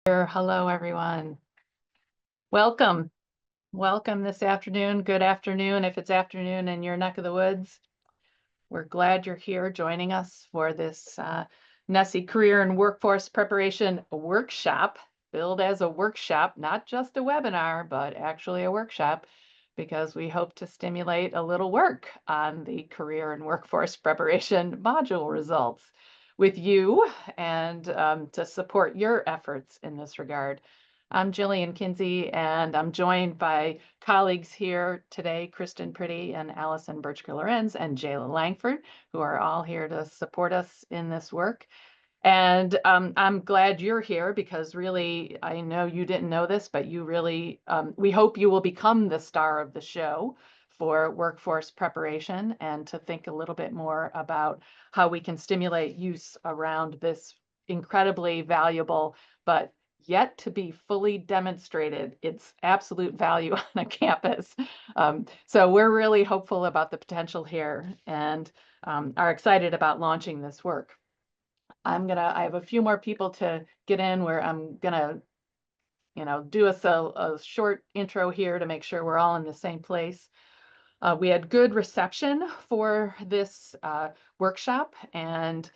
Hello, everyone. Welcome. Welcome this afternoon. Good afternoon if it's afternoon in your neck of the woods. We're glad you're here joining us for this NSSE Career and Workforce Preparation Workshop, billed as a workshop, not just a webinar, but actually a workshop, because we hope to stimulate a little work on the Career and Workforce Preparation module results with you and to support your efforts in this regard. I'm Jillian Kinsey, and I'm joined by colleagues here today, Kristen Pretty and Allison Birchker-Lorenz and Jayla Langford, who are all here to support us in this work. And I'm glad you're here because really, I know you didn't know this, but you really, we hope you will become the star of the show for workforce preparation and to think a little bit more about how we can stimulate use around this incredibly valuable, but yet to be fully demonstrated its absolute value on a campus. So we're really hopeful about the potential here and are excited about launching this work. I have a few more people to get in where I'm gonna, do a short intro here to make sure we're all in the same place. We had good reception for this workshop, and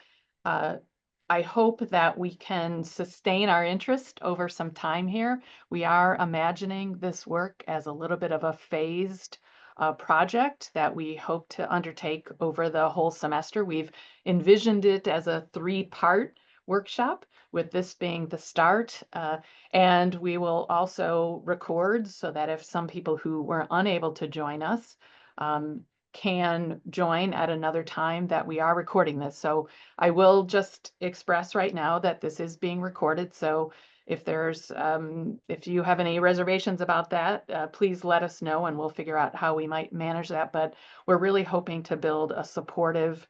I hope that we can sustain our interest over some time here. We are imagining this work as a little bit of a phased project that we hope to undertake over the whole semester. We've envisioned it as a 3-part workshop, with this being the start. And we will also record so that if some people who were unable to join us can join at another time, that we are recording this. So I will just express right now that this is being recorded. So if you have any reservations about that, please let us know and we'll figure out how we might manage that. But we're really hoping to build a supportive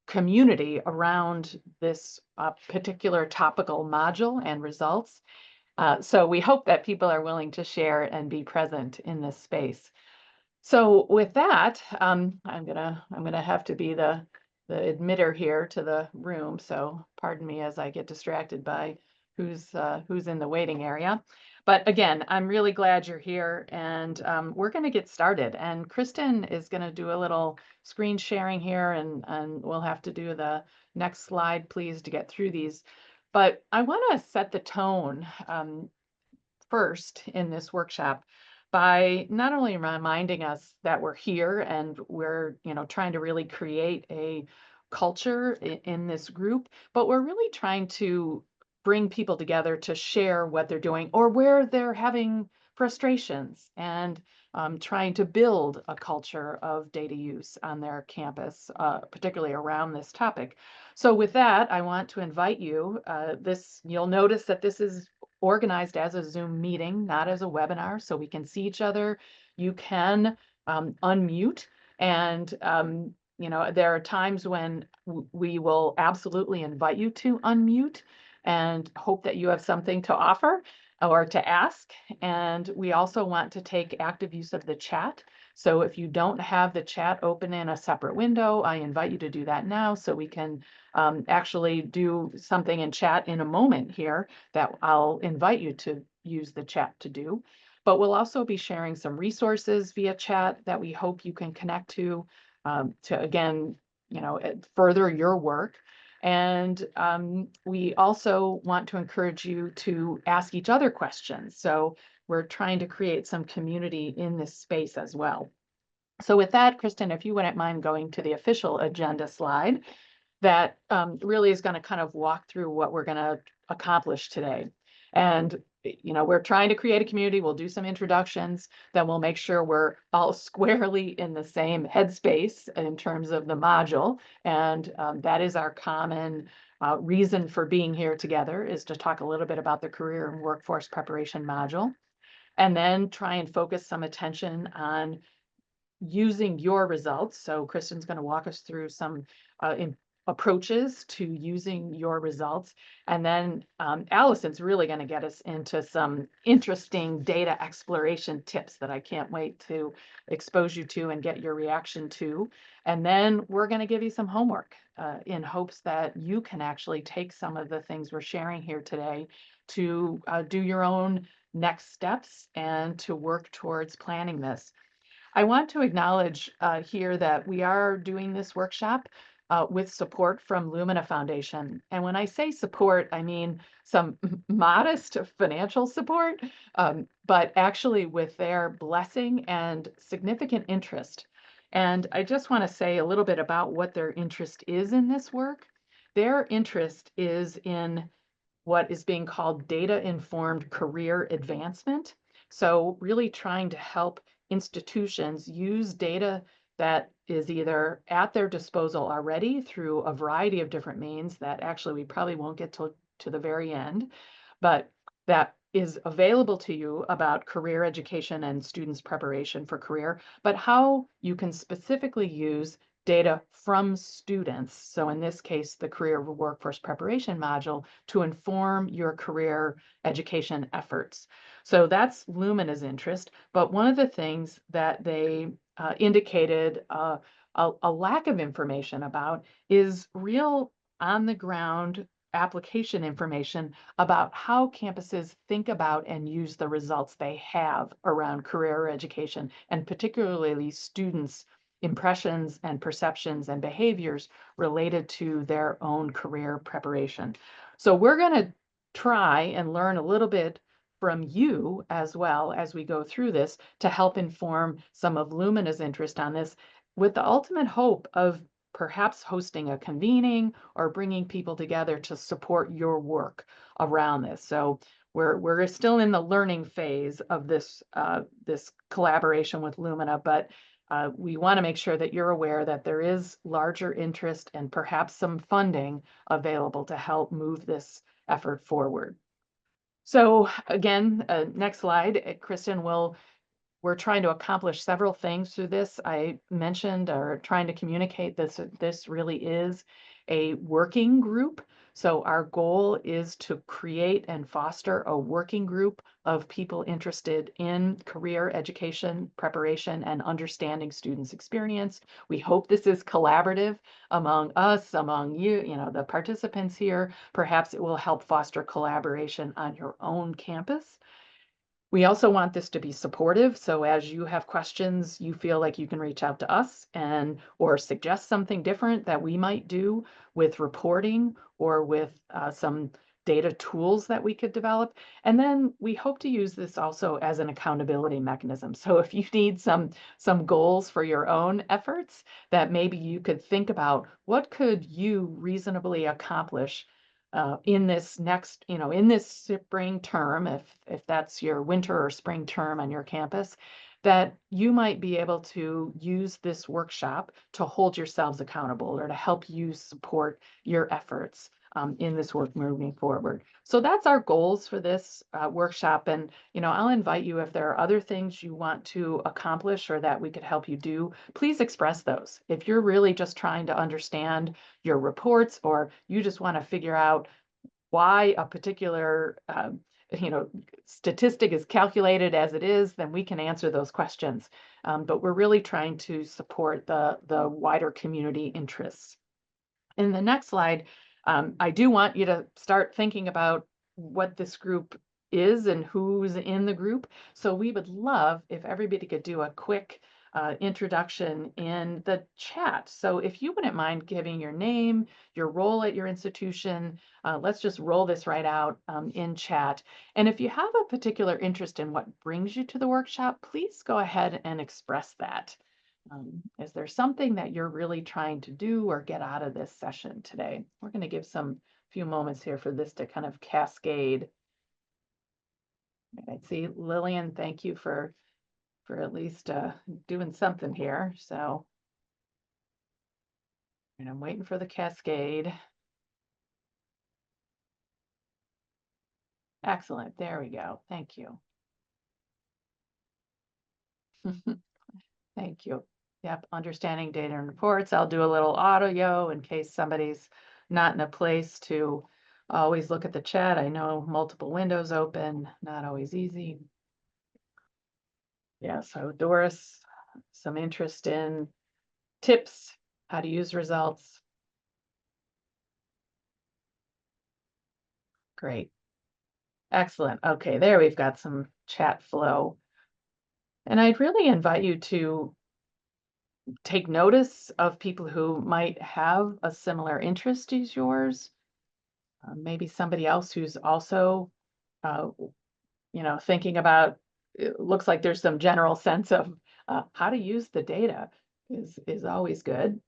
community around this particular topical module and results. So we hope that people are willing to share and be present in this space. So with that, I'm gonna have to be the admitter here to the room. So pardon me as I get distracted by who's in the waiting area. But again, I'm really glad you're here, and we're going to get started. And Kristen is going to do a little screen sharing here, and we'll have to do the next slide, please, to get through these. But I want to set the tone first in this workshop by not only reminding us that we're here and we're, trying to really create a culture in this group, but we're really trying to bring people together to share what they're doing or where they're having frustrations, and trying to build a culture of data use on their campus, particularly around this topic. So with that, I want to invite you, you'll notice that this is organized as a Zoom meeting, not as a webinar, so we can see each other. You can unmute, and there are times when we will absolutely invite you to unmute and hope that you have something to offer or to ask. And we also want to take active use of the chat. So if you don't have the chat open in a separate window, I invite you to do that now so we can actually do something in chat in a moment here that I'll invite you to use the chat to do. But we'll also be sharing some resources via chat that we hope you can connect to again, further your work. And we also want to encourage you to ask each other questions. So we're trying to create some community in this space as well. So with that, Kristen, if you wouldn't mind going to the official agenda slide, that really is going to kind of walk through what we're going to accomplish today. And, we're trying to create a community. We'll do some introductions, then we'll make sure we're all squarely in the same headspace in terms of the module. And that is our common reason for being here together, is to talk a little bit about the career and workforce preparation module, and then try and focus some attention on using your results. So Kristen's going to walk us through some approaches to using your results. And then Allison's really going to get us into some interesting data exploration tips that I can't wait to expose you to and get your reaction to. And then we're going to give you some homework in hopes that you can actually take some of the things we're sharing here today to do your own next steps and to work towards planning this. I want to acknowledge here that we are doing this workshop with support from Lumina Foundation. And when I say support, I mean some modest financial support, but actually with their blessing and significant interest. And I just want to say a little bit about what their interest is in this work. Their interest is in what is being called data-informed career advancement. So really trying to help institutions use data that is either at their disposal already through a variety of different means that actually we probably won't get to the very end, but that is available to you about career education and students' preparation for career, but how you can specifically use data from students. So in this case, the Career Workforce Preparation module to inform your career education efforts. So that's Lumina's interest. But one of the things that they indicated a lack of information about is real on the ground application information about how campuses think about and use the results they have around career education, and particularly students' impressions and perceptions and behaviors related to their own career preparation. So we're going to try and learn a little bit from you as well as we go through this to help inform some of Lumina's interest on this, with the ultimate hope of perhaps hosting a convening or bringing people together to support your work around this. So we're still in the learning phase of this this collaboration with Lumina, but we want to make sure that you're aware that there is larger interest and perhaps some funding available to help move this effort forward. So again, next slide, Kristen, we're trying to accomplish several things through this. I mentioned or trying to communicate this really is a working group. So our goal is to create and foster a working group of people interested in career education, preparation, and understanding students' experience. We hope this is collaborative among us, among you, the participants here. Perhaps it will help foster collaboration on your own campus. We also want this to be supportive. So as you have questions, you feel like you can reach out to us or suggest something different that we might do with reporting or with some data tools that we could develop. And then we hope to use this also as an accountability mechanism. So if you need some goals for your own efforts, that maybe you could think about what could you reasonably accomplish in this next, in this spring term, if that's your winter or spring term on your campus, that you might be able to use this workshop to hold yourselves accountable or to help you support your efforts in this work moving forward. So that's our goals for this workshop. And, I'll invite you, if there are other things you want to accomplish or that we could help you do, please express those. If you're really just trying to understand your reports, or you just want to figure out why a particular statistic is calculated as it is, then we can answer those questions. But we're really trying to support the wider community interests. In the next slide, I do want you to start thinking about what this group is and who's in the group. So we would love if everybody could do a quick introduction in the chat. So if you wouldn't mind giving your name, your role at your institution, let's just roll this right out in chat. And if you have a particular interest in what brings you to the workshop, please go ahead and express that. Is there something that you're really trying to do or get out of this session today? We're going to give some few moments here for this to kind of cascade. I see Lillian, thank you for at least doing something here. So, and I'm waiting for the cascade. Excellent. There we go. Thank you. Thank you. Yep, understanding data and reports. I'll do a little audio in case somebody's not in a place to always look at the chat. I know multiple windows open, not always easy. Yeah, so Doris, some interest in tips, how to use results. Great. Excellent. Okay, there we've got some chat flow. And I'd really invite you to take notice of people who might have a similar interest as yours. Maybe somebody else who's also, uh, thinking about, it looks like there's some general sense of how to use the data is always good.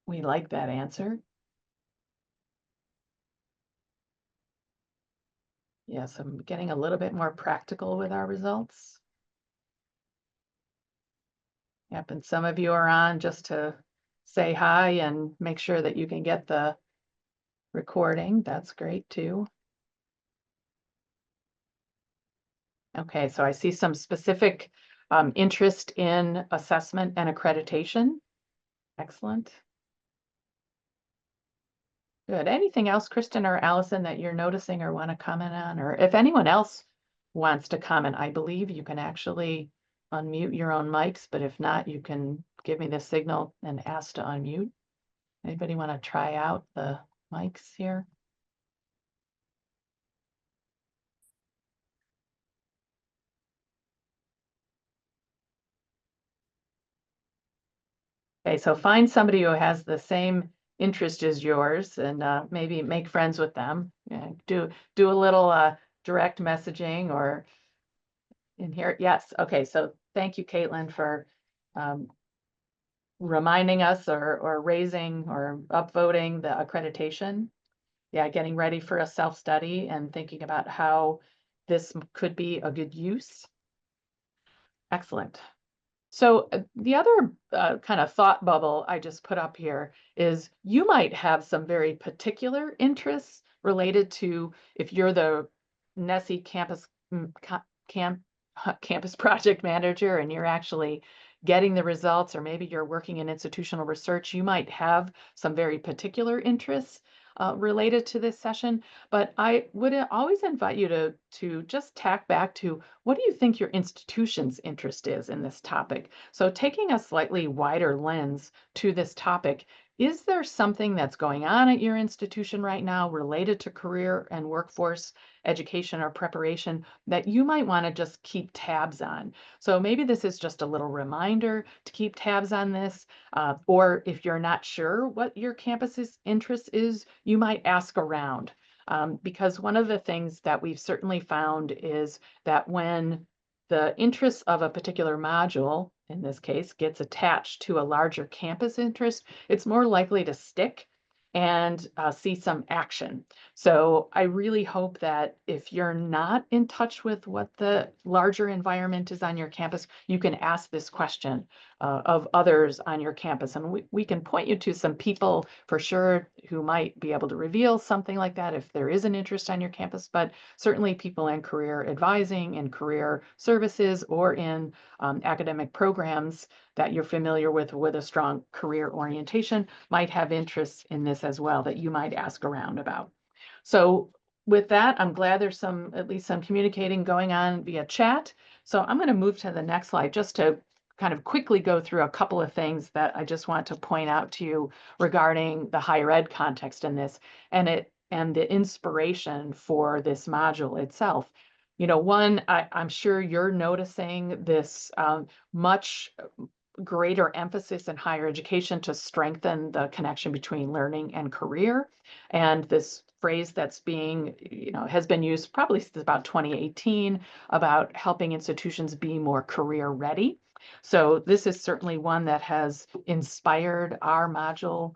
We like that answer. Yes, I'm getting a little bit more practical with our results. Yep, and some of you are on just to say hi and make sure that you can get the recording. That's great too. Okay, so I see some specific interest in assessment and accreditation. Excellent. Good. Anything else, Kristen or Allison, that you're noticing or want to comment on? Or if anyone else wants to comment, I believe you can actually unmute your own mics, but if not, you can give me the signal and ask to unmute. Anybody want to try out the mics here? Okay, so find somebody who has the same interest as yours and maybe make friends with them. Yeah, do a little direct messaging or in here. Yes. Okay. So thank you, Caitlin, for reminding us or raising or upvoting the accreditation. Yeah, getting ready for a self-study and thinking about how this could be a good use. Excellent. So the other kind of thought bubble I just put up here is you might have some very particular interests related to if you're the NSSE campus project manager and you're actually getting the results, or maybe you're working in institutional research, you might have some very particular interests related to this session. But I would always invite you to just tack back to what do you think your institution's interest is in this topic? So taking a slightly wider lens to this topic, is there something that's going on at your institution right now related to career and workforce education or preparation that you might want to just keep tabs on? So maybe this is just a little reminder to keep tabs on this, or if you're not sure what your campus's interest is, you might ask around. Because one of the things that we've certainly found is that when the interest of a particular module, in this case, gets attached to a larger campus interest, it's more likely to stick and see some action. So I really hope that if you're not in touch with what the larger environment is on your campus, you can ask this question of others on your campus. And we can point you to some people for sure who might be able to reveal something like that if there is an interest on your campus, but certainly people in career advising, in career services, or in academic programs that you're familiar with a strong career orientation might have interests in this as well that you might ask around about. So with that, I'm glad there's at least some communicating going on via chat. So I'm going to move to the next slide just to kind of quickly go through a couple of things that I just want to point out to you regarding the higher ed context in this and the inspiration for this module itself. One, I'm sure you're noticing this much greater emphasis in higher education to strengthen the connection between learning and career. And this phrase that's has been used probably since about 2018 about helping institutions be more career ready. So this is certainly one that has inspired our module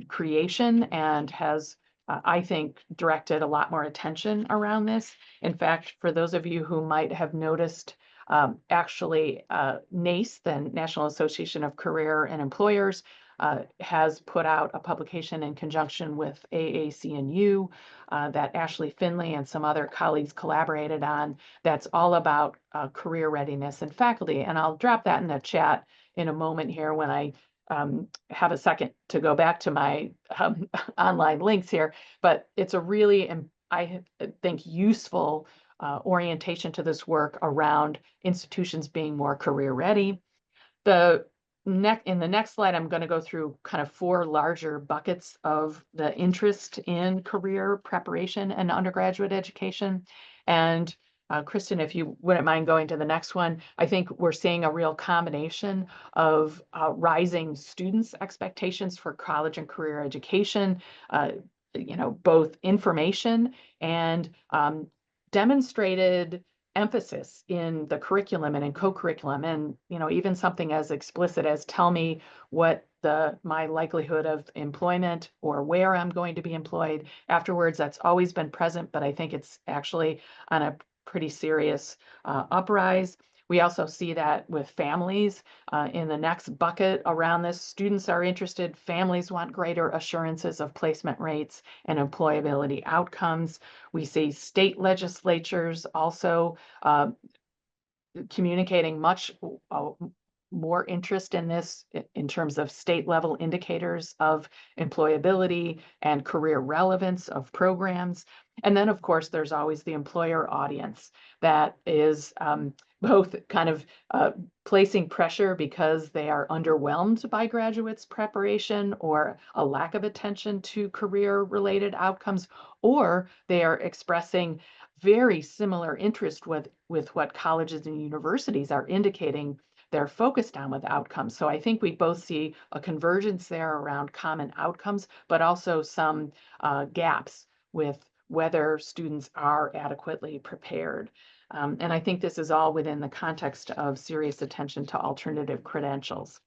creation and has I think, directed a lot more attention around this. In fact, for those of you who might have noticed, actually, NACE, the National Association of Career and Employers, has put out a publication in conjunction with AAC&U that Ashley Finley and some other colleagues collaborated on, that's all about career readiness in faculty. And I'll drop that in the chat in a moment here when I have a second to go back to my online links here. But it's a really, I think, useful orientation to this work around institutions being more career ready. In the next slide, I'm going to go through kind of 4 larger buckets of the interest in career preparation and undergraduate education. And Kristen, if you wouldn't mind going to the next one, I think we're seeing a real combination of rising students' expectations for college and career education, both information and demonstrated emphasis in the curriculum and in co-curriculum, and even something as explicit as tell me what my likelihood of employment or where I'm going to be employed afterwards. That's always been present, but I think it's actually on a pretty serious uprise. We also see that with families in the next bucket around this. Students are interested, families want greater assurances of placement rates and employability outcomes. We see state legislatures also communicating much more interest in this in terms of state level indicators of employability and career relevance of programs. And then, of course, there's always the employer audience that is both kind of placing pressure because they are underwhelmed by graduates' preparation or a lack of attention to career-related outcomes, or they are expressing very similar interest with what colleges and universities are indicating they're focused on with outcomes. So I think we both see a convergence there around common outcomes, but also some gaps with whether students are adequately prepared. And I think this is all within the context of serious attention to alternative credentials.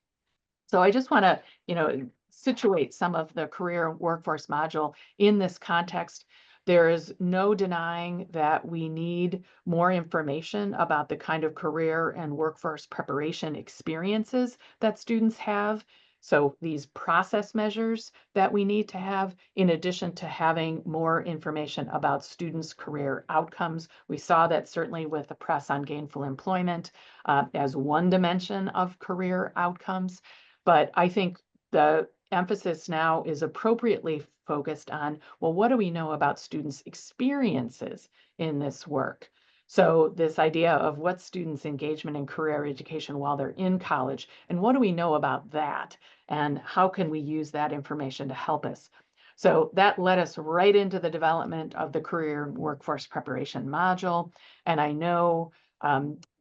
So I just want to, situate some of the career and workforce module in this context. There is no denying that we need more information about the kind of career and workforce preparation experiences that students have. So these process measures that we need to have, in addition to having more information about students' career outcomes. We saw that certainly with the press on gainful employment as one dimension of career outcomes. But I think the emphasis now is appropriately focused on, well, what do we know about students' experiences in this work? So this idea of what's students' engagement in career education while they're in college, and what do we know about that? And how can we use that information to help us? So that led us right into the development of the career and workforce preparation module. And I know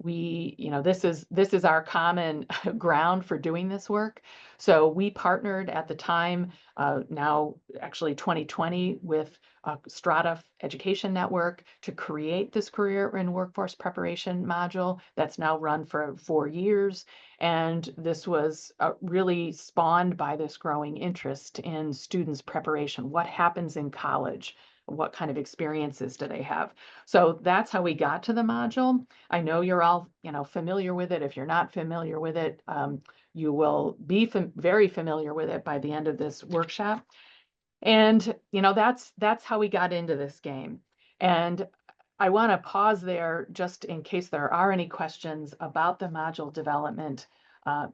this is our common ground for doing this work. So we partnered at the time, now actually 2020, with Strata Education Network to create this career and workforce preparation module that's now run for 4 years. And this was really spawned by this growing interest in students' preparation. What happens in college? What kind of experiences do they have? So that's how we got to the module. I know you're all, familiar with it. If you're not familiar with it, you will be very familiar with it by the end of this workshop. And, that's how we got into this game. And I want to pause there just in case there are any questions about the module development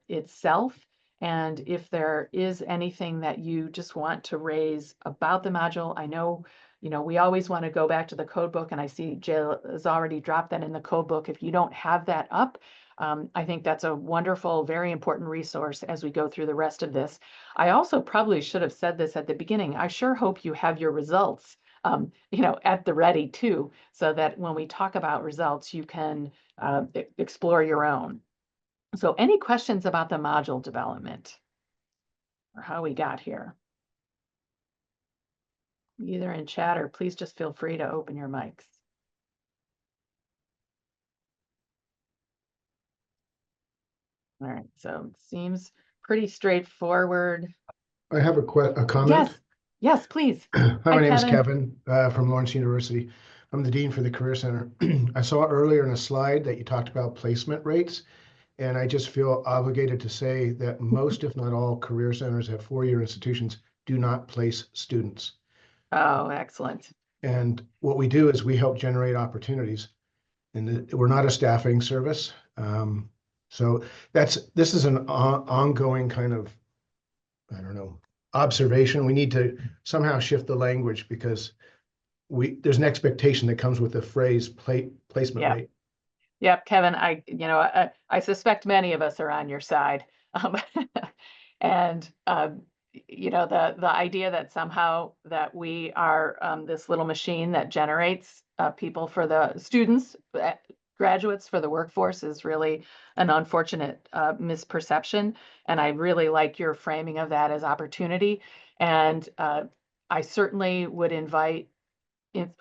itself. And if there is anything that you just want to raise about the module, I know, we always want to go back to the code book, and I see Jill has already dropped that in the code book. If you don't have that up, I think that's a wonderful, very important resource as we go through the rest of this. I also probably should have said this at the beginning. I sure hope you have your results, at the ready too, so that when we talk about results, you can explore your own. So any questions about the module development or how we got here? Either in chat or please just feel free to open your mics. All right, so it seems pretty straightforward. I have a comment. Yes, please. Hi, my name is Kevin from Lawrence University. I'm the Dean for the Career Center. I saw earlier in a slide that you talked about placement rates, And I just feel obligated to say that most, if not all, career centers at four-year institutions do not place students. Oh, excellent. And what we do is we help generate opportunities. And we're not a staffing service. So this is an ongoing kind of, I don't know, observation. We need to somehow shift the language because there's an expectation that comes with the phrase placement Yeah. rate. Yep, Kevin, I suspect many of us are on your side. And the idea that somehow that we are this little machine that generates people for the students, graduates for the workforce is really an unfortunate misperception. And I really like your framing of that as opportunity. And I certainly would invite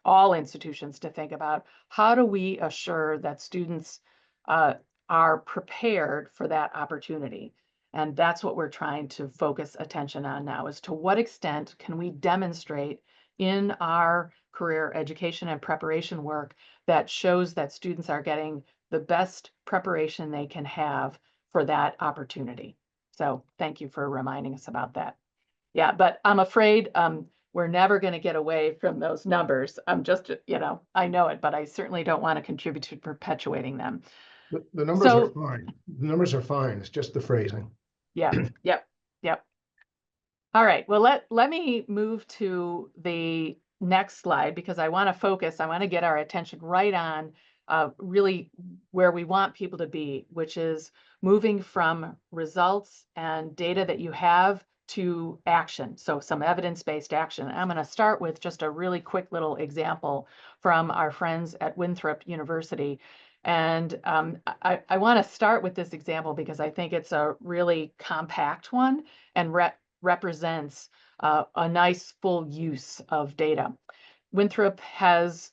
all institutions to think about how do we assure that students are prepared for that opportunity. And that's what we're trying to focus attention on now, is to what extent can we demonstrate in our career education and preparation work that shows that students are getting the best preparation they can have for that opportunity. So thank you for reminding us about that. Yeah, but I'm afraid we're never going to get away from those numbers. I'm just, I know it, but I certainly don't want to contribute to perpetuating them. The numbers are fine. The numbers are fine. It's just the phrasing. Yeah, yep. All right, well, let me move to the next slide because I want to focus, I want to get our attention right on really where we want people to be, which is moving from results and data that you have to action. So some evidence-based action. I'm going to start with just a really quick little example from our friends at Winthrop University. And I want to start with this example because I think it's a really compact one and represents a nice full use of data. Winthrop has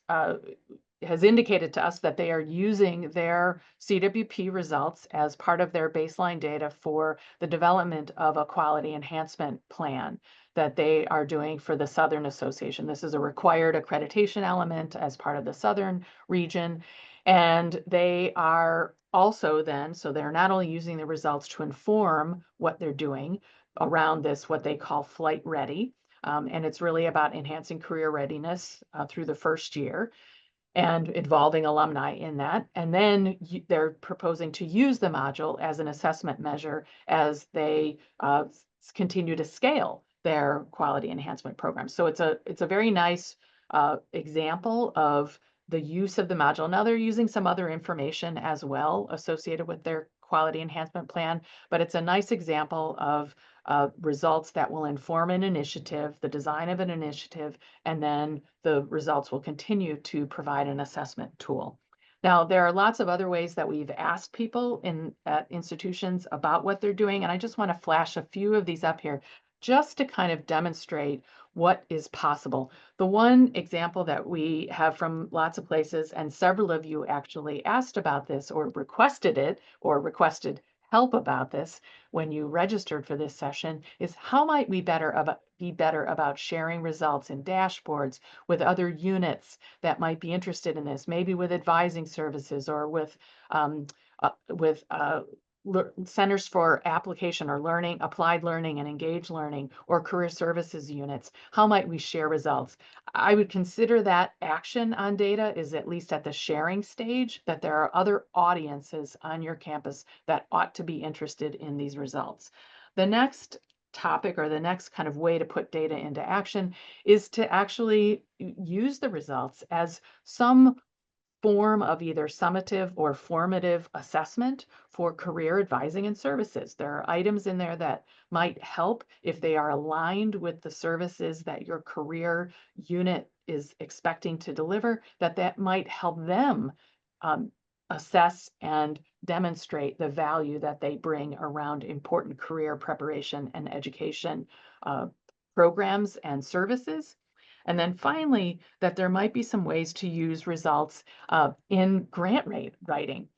indicated to us that they are using their CWP results as part of their baseline data for the development of a quality enhancement plan that they are doing for the Southern Association. This is a required accreditation element as part of the Southern region. And they are also then, so they're not only using the results to inform what they're doing around this, what they call flight ready. And it's really about enhancing career readiness through the first year and involving alumni in that. And then they're proposing to use the module as an assessment measure as they continue to scale their quality enhancement program. So it's a very nice example of the use of the module. Now they're using some other information as well associated with their quality enhancement plan, but it's a nice example of results that will inform an initiative, the design of an initiative, and then the results will continue to provide an assessment tool. Now, there are lots of other ways that we've asked people at institutions about what they're doing, and I just want to flash a few of these up here just to kind of demonstrate what is possible. The one example that we have from lots of places, and several of you actually asked about this or requested it or requested help about this when you registered for this session, is how might we be better about sharing results in dashboards with other units that might be interested in this, maybe with advising services or with centers for application or learning, applied learning and engaged learning, or career services units. How might we share results? I would consider that action on data is at least at the sharing stage, that there are other audiences on your campus that ought to be interested in these results. The next topic, or the next kind of way to put data into action, is to actually use the results as some form of either summative or formative assessment for career advising and services. There are items in there that might help if they are aligned with the services that your career unit is expecting to deliver, that might help them assess and demonstrate the value that they bring around important career preparation and education programs and services. And then finally, that there might be some ways to use results in grant writing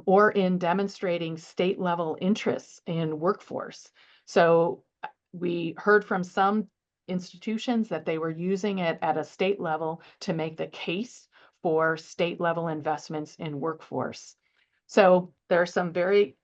or in demonstrating state level interests in workforce. So we heard from some institutions that they were using it at a state level to make the case for state level investments in workforce. So there are some very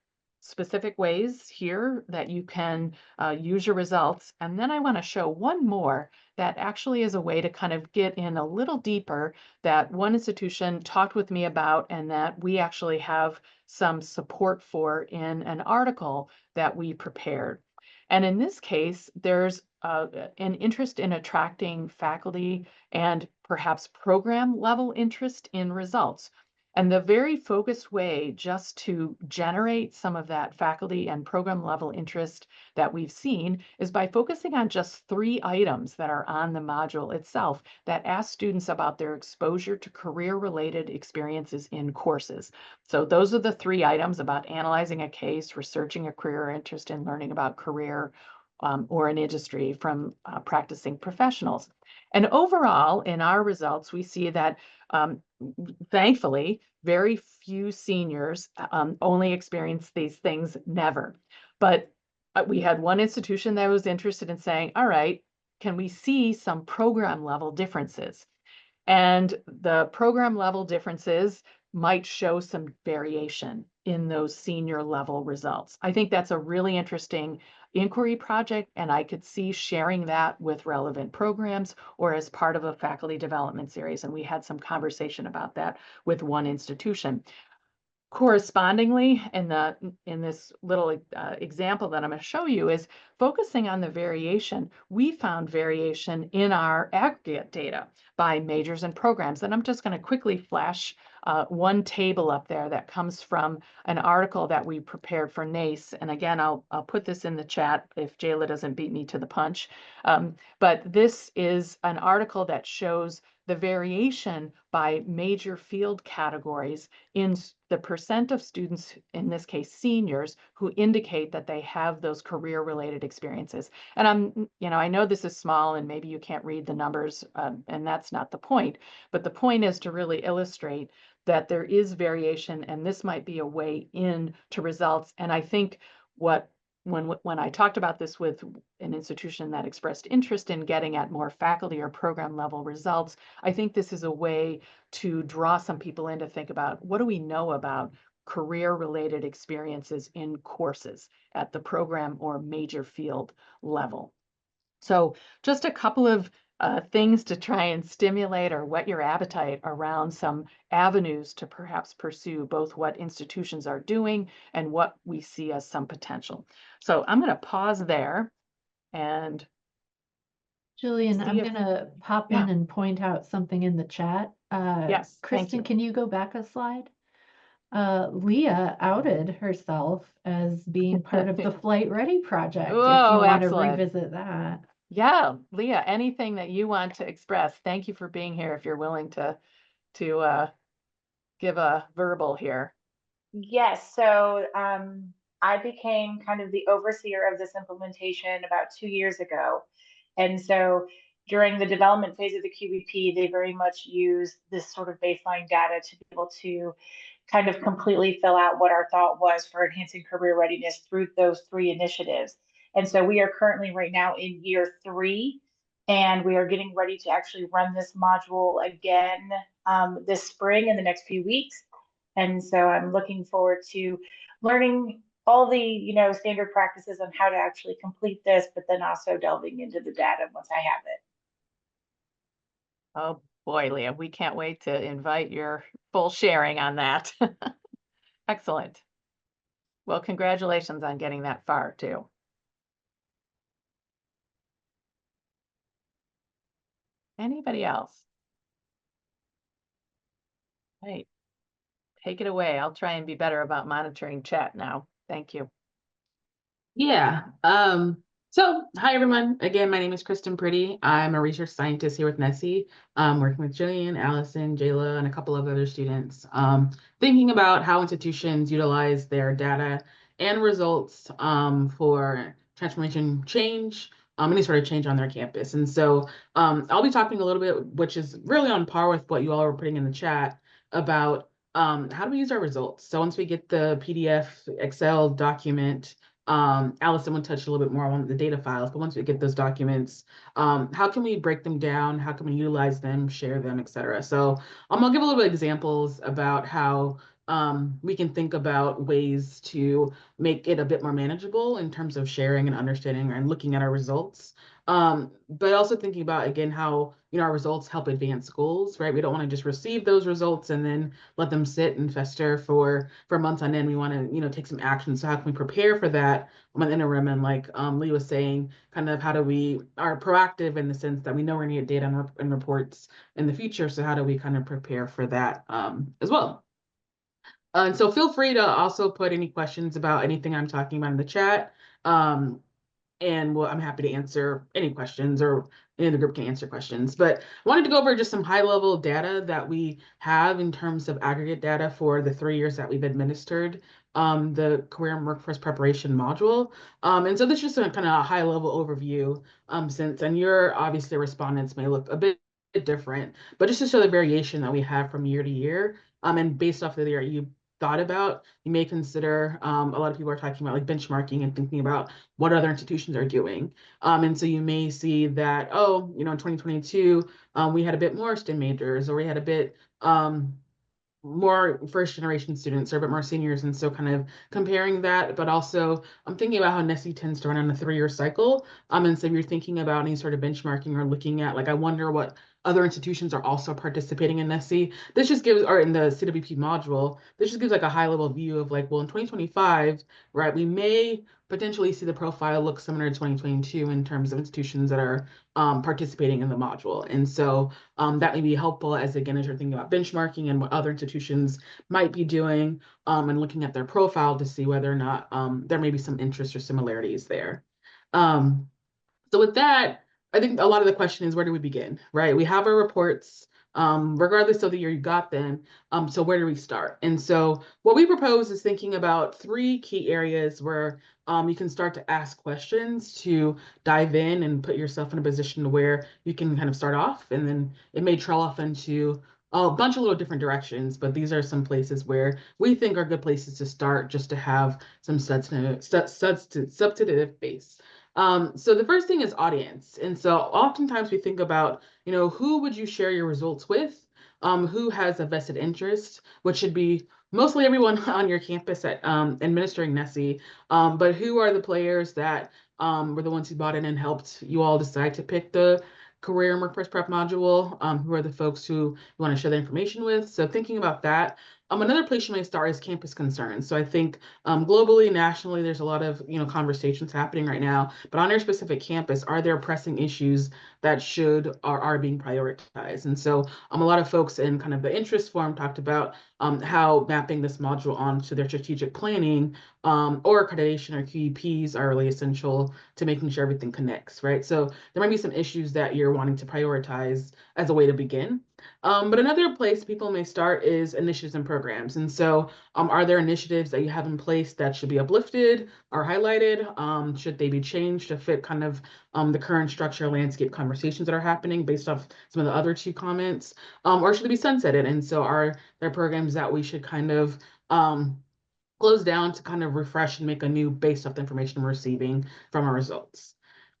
specific ways here that you can use your results. And then I want to show one more that actually is a way to kind of get in a little deeper that one institution talked with me about and that we actually have some support for in an article that we prepared. And in this case, there's an interest in attracting faculty and perhaps program level interest in results. And the very focused way just to generate some of that faculty and program level interest that we've seen is by focusing on just 3 items that are on the module itself that ask students about their exposure to career-related experiences in courses. So those are the 3 items about analyzing a case, researching a career interest, and learning about career or an industry from practicing professionals. And overall, in our results, we see that thankfully, very few seniors only experience these things never. But we had one institution that was interested in saying, all right, can we see some program level differences? And the program level differences might show some variation in those senior level results. I think that's a really interesting inquiry project, and I could see sharing that with relevant programs or as part of a faculty development series. And we had some conversation about that with one institution. Correspondingly, in this little example that I'm going to show you is focusing on the variation. We found variation in our aggregate data by majors and programs. And I'm just going to quickly flash one table up there that comes from an article that we prepared for NACE. And again, I'll put this in the chat if Jayla doesn't beat me to the punch. But this is an article that shows the variation by major field categories in the percent of students, in this case seniors, who indicate that they have those career-related experiences. And I know this is small and maybe you can't read the numbers, and that's not the point, but the point is to really illustrate that there is variation, and this might be a way in to results. And I think when I talked about this with an institution that expressed interest in getting at more faculty or program level results, I think this is a way to draw some people in to think about what do we know about career-related experiences in courses at the program or major field level. So just a couple of things to try and stimulate or whet your appetite around some avenues to perhaps pursue both what institutions are doing and what we see as some potential. So I'm going to pause there and Jillian, I'm going to pop in and point out something in the chat. Yes, Kristen, can you go back a slide? Leah outed herself as being part of the Flight Ready project. Oh, if you want excellent. to revisit that. Yeah, Leah, anything that you want to express. Thank you for being here if you're willing to give a verbal here. Yes, so I became kind of the overseer of this implementation about 2 years ago. And so during the development phase of the QBP, they very much use this sort of baseline data to be able to kind of completely fill out what our thought was for enhancing career readiness through those 3 initiatives. And so we are currently right now in year 3, and we are getting ready to actually run this module again this spring in the next few weeks. And so I'm looking forward to learning all the, standard practices on how to actually complete this, but then also delving into the data once I have it. Oh boy, Leah, we can't wait to invite your full sharing on that. Excellent. Well, congratulations on getting that far too. Anybody else? Hey, take it away. I'll try and be better about monitoring chat now. Thank you. Yeah. So hi everyone. Again, my name is Kristen Pretty. I'm a research scientist here with NSSE, working with Jillian, Allison, Jayla, and a couple of other students, thinking about how institutions utilize their data and results for transformation change, any sort of change on their campus. And so I'll be talking a little bit, which is really on par with what you all were putting in the chat, about how do we use our results. So once we get the PDF, Excel document, Allison will touch a little bit more on the data files, but once we get those documents, how can we break them down? How can we utilize them, share them, et cetera? So I'll give a little bit of examples about how we can think about ways to make it a bit more manageable in terms of sharing and understanding and looking at our results. But also thinking about, again, how, our results help advance goals, right? We don't want to just receive those results and then let them sit and fester for months on end. We want to, take some action. So how can we prepare for that on the interim? And like Lee was saying, kind of how do we are proactive in the sense that we know we're going to get data and reports in the future. So how do we kind of prepare for that as well? And so feel free to also put any questions about anything I'm talking about in the chat. And I'm happy to answer any questions, or any of the group can answer questions. But I wanted to go over just some high level data that we have in terms of aggregate data for the 3 years that we've administered the career and workforce preparation module. And so this is just a kind of a high level overview, and your obviously respondents may look a bit different, but just to show the variation that we have from year to year. And based off of the year you thought about, you may consider, a lot of people are talking about like benchmarking and thinking about what other institutions are doing. And so you may see that, in 2022, we had a bit more STEM majors, or we had a bit more first generation students, or a bit more seniors. And so kind of comparing that, but also I'm thinking about how NSSE tends to run on a 3-year cycle. And so if you're thinking about any sort of benchmarking or looking at, like, I wonder what other institutions are also participating in NSSE. This just gives, or in the CWP module, this just gives like a high level view of like, well, in 2025, right, we may potentially see the profile look similar to 2022 in terms of institutions that are participating in the module. And so that may be helpful as, again, as you're thinking about benchmarking and what other institutions might be doing, and looking at their profile to see whether or not there may be some interest or similarities there. So with that, I think a lot of the question is, where do we begin, right? We have our reports, regardless of the year you got them. So where do we start? And so what we propose is thinking about 3 key areas where you can start to ask questions to dive in and put yourself in a position where you can kind of start off, and then it may trail off into a bunch of little different directions, but these are some places where we think are good places to start, just to have some substantive base. So the first thing is audience. And so oftentimes we think about, who would you share your results with? Who has a vested interest, which should be mostly everyone on your campus at administering NSSE. But who are the players that were the ones who bought in and helped you all decide to pick the career and workforce prep module? Who are the folks who you want to share the information with? So thinking about that. Another place you may start is campus concerns. So I think globally, nationally, there's a lot of conversations happening right now. But on your specific campus, are there pressing issues that are being prioritized? And so a lot of folks in kind of the interest forum talked about how mapping this module onto their strategic planning or accreditation or QEPs are really essential to making sure everything connects, right? So there might be some issues that you're wanting to prioritize as a way to begin. But another place people may start is initiatives and programs. And so are there initiatives that you have in place that should be uplifted or highlighted? Should they be changed to fit kind of the current structure, landscape conversations that are happening based off some of the other 2 comments? Or should they be sunsetted? And so are there programs that we should kind of close down to kind of refresh and make a new based off the information we're receiving from our results?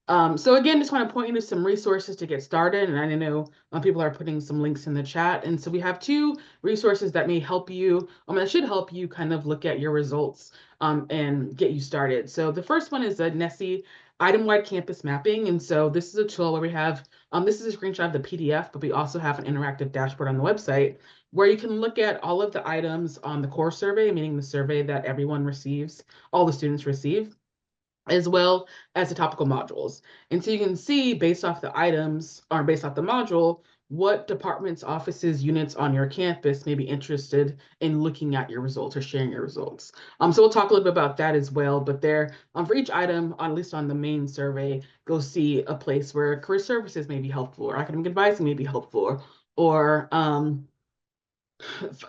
So again, just want to point you to some resources to get started. And I know people are putting some links in the chat. And so we have 2 resources that may help you, that should help you kind of look at your results and get you started. So the first one is the NSSE item-wide campus mapping. And so this is a tool where we have, this is a screenshot of the PDF, but we also have an interactive dashboard on the website where you can look at all of the items on the core survey, meaning the survey that everyone receives, all the students receive, as well as the topical modules. And so you can see based off the items or based off the module, what departments, offices, units on your campus may be interested in looking at your results or sharing your results. So we'll talk a little bit about that as well, but there, for each item, at least on the main survey, go see a place where career services may be helpful, or academic advising may be helpful, or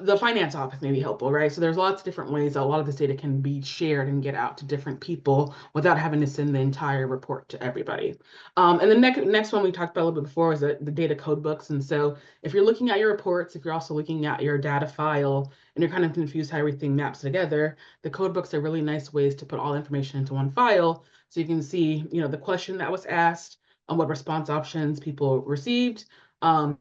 the finance office may be helpful, right? So there's lots of different ways a lot of this data can be shared and get out to different people without having to send the entire report to everybody. And the next one we talked about a little bit before is the data code books. And so if you're looking at your reports, if you're also looking at your data file and you're kind of confused how everything maps together, the code books are really nice ways to put all information into one file. So you can see, the question that was asked, what response options people received,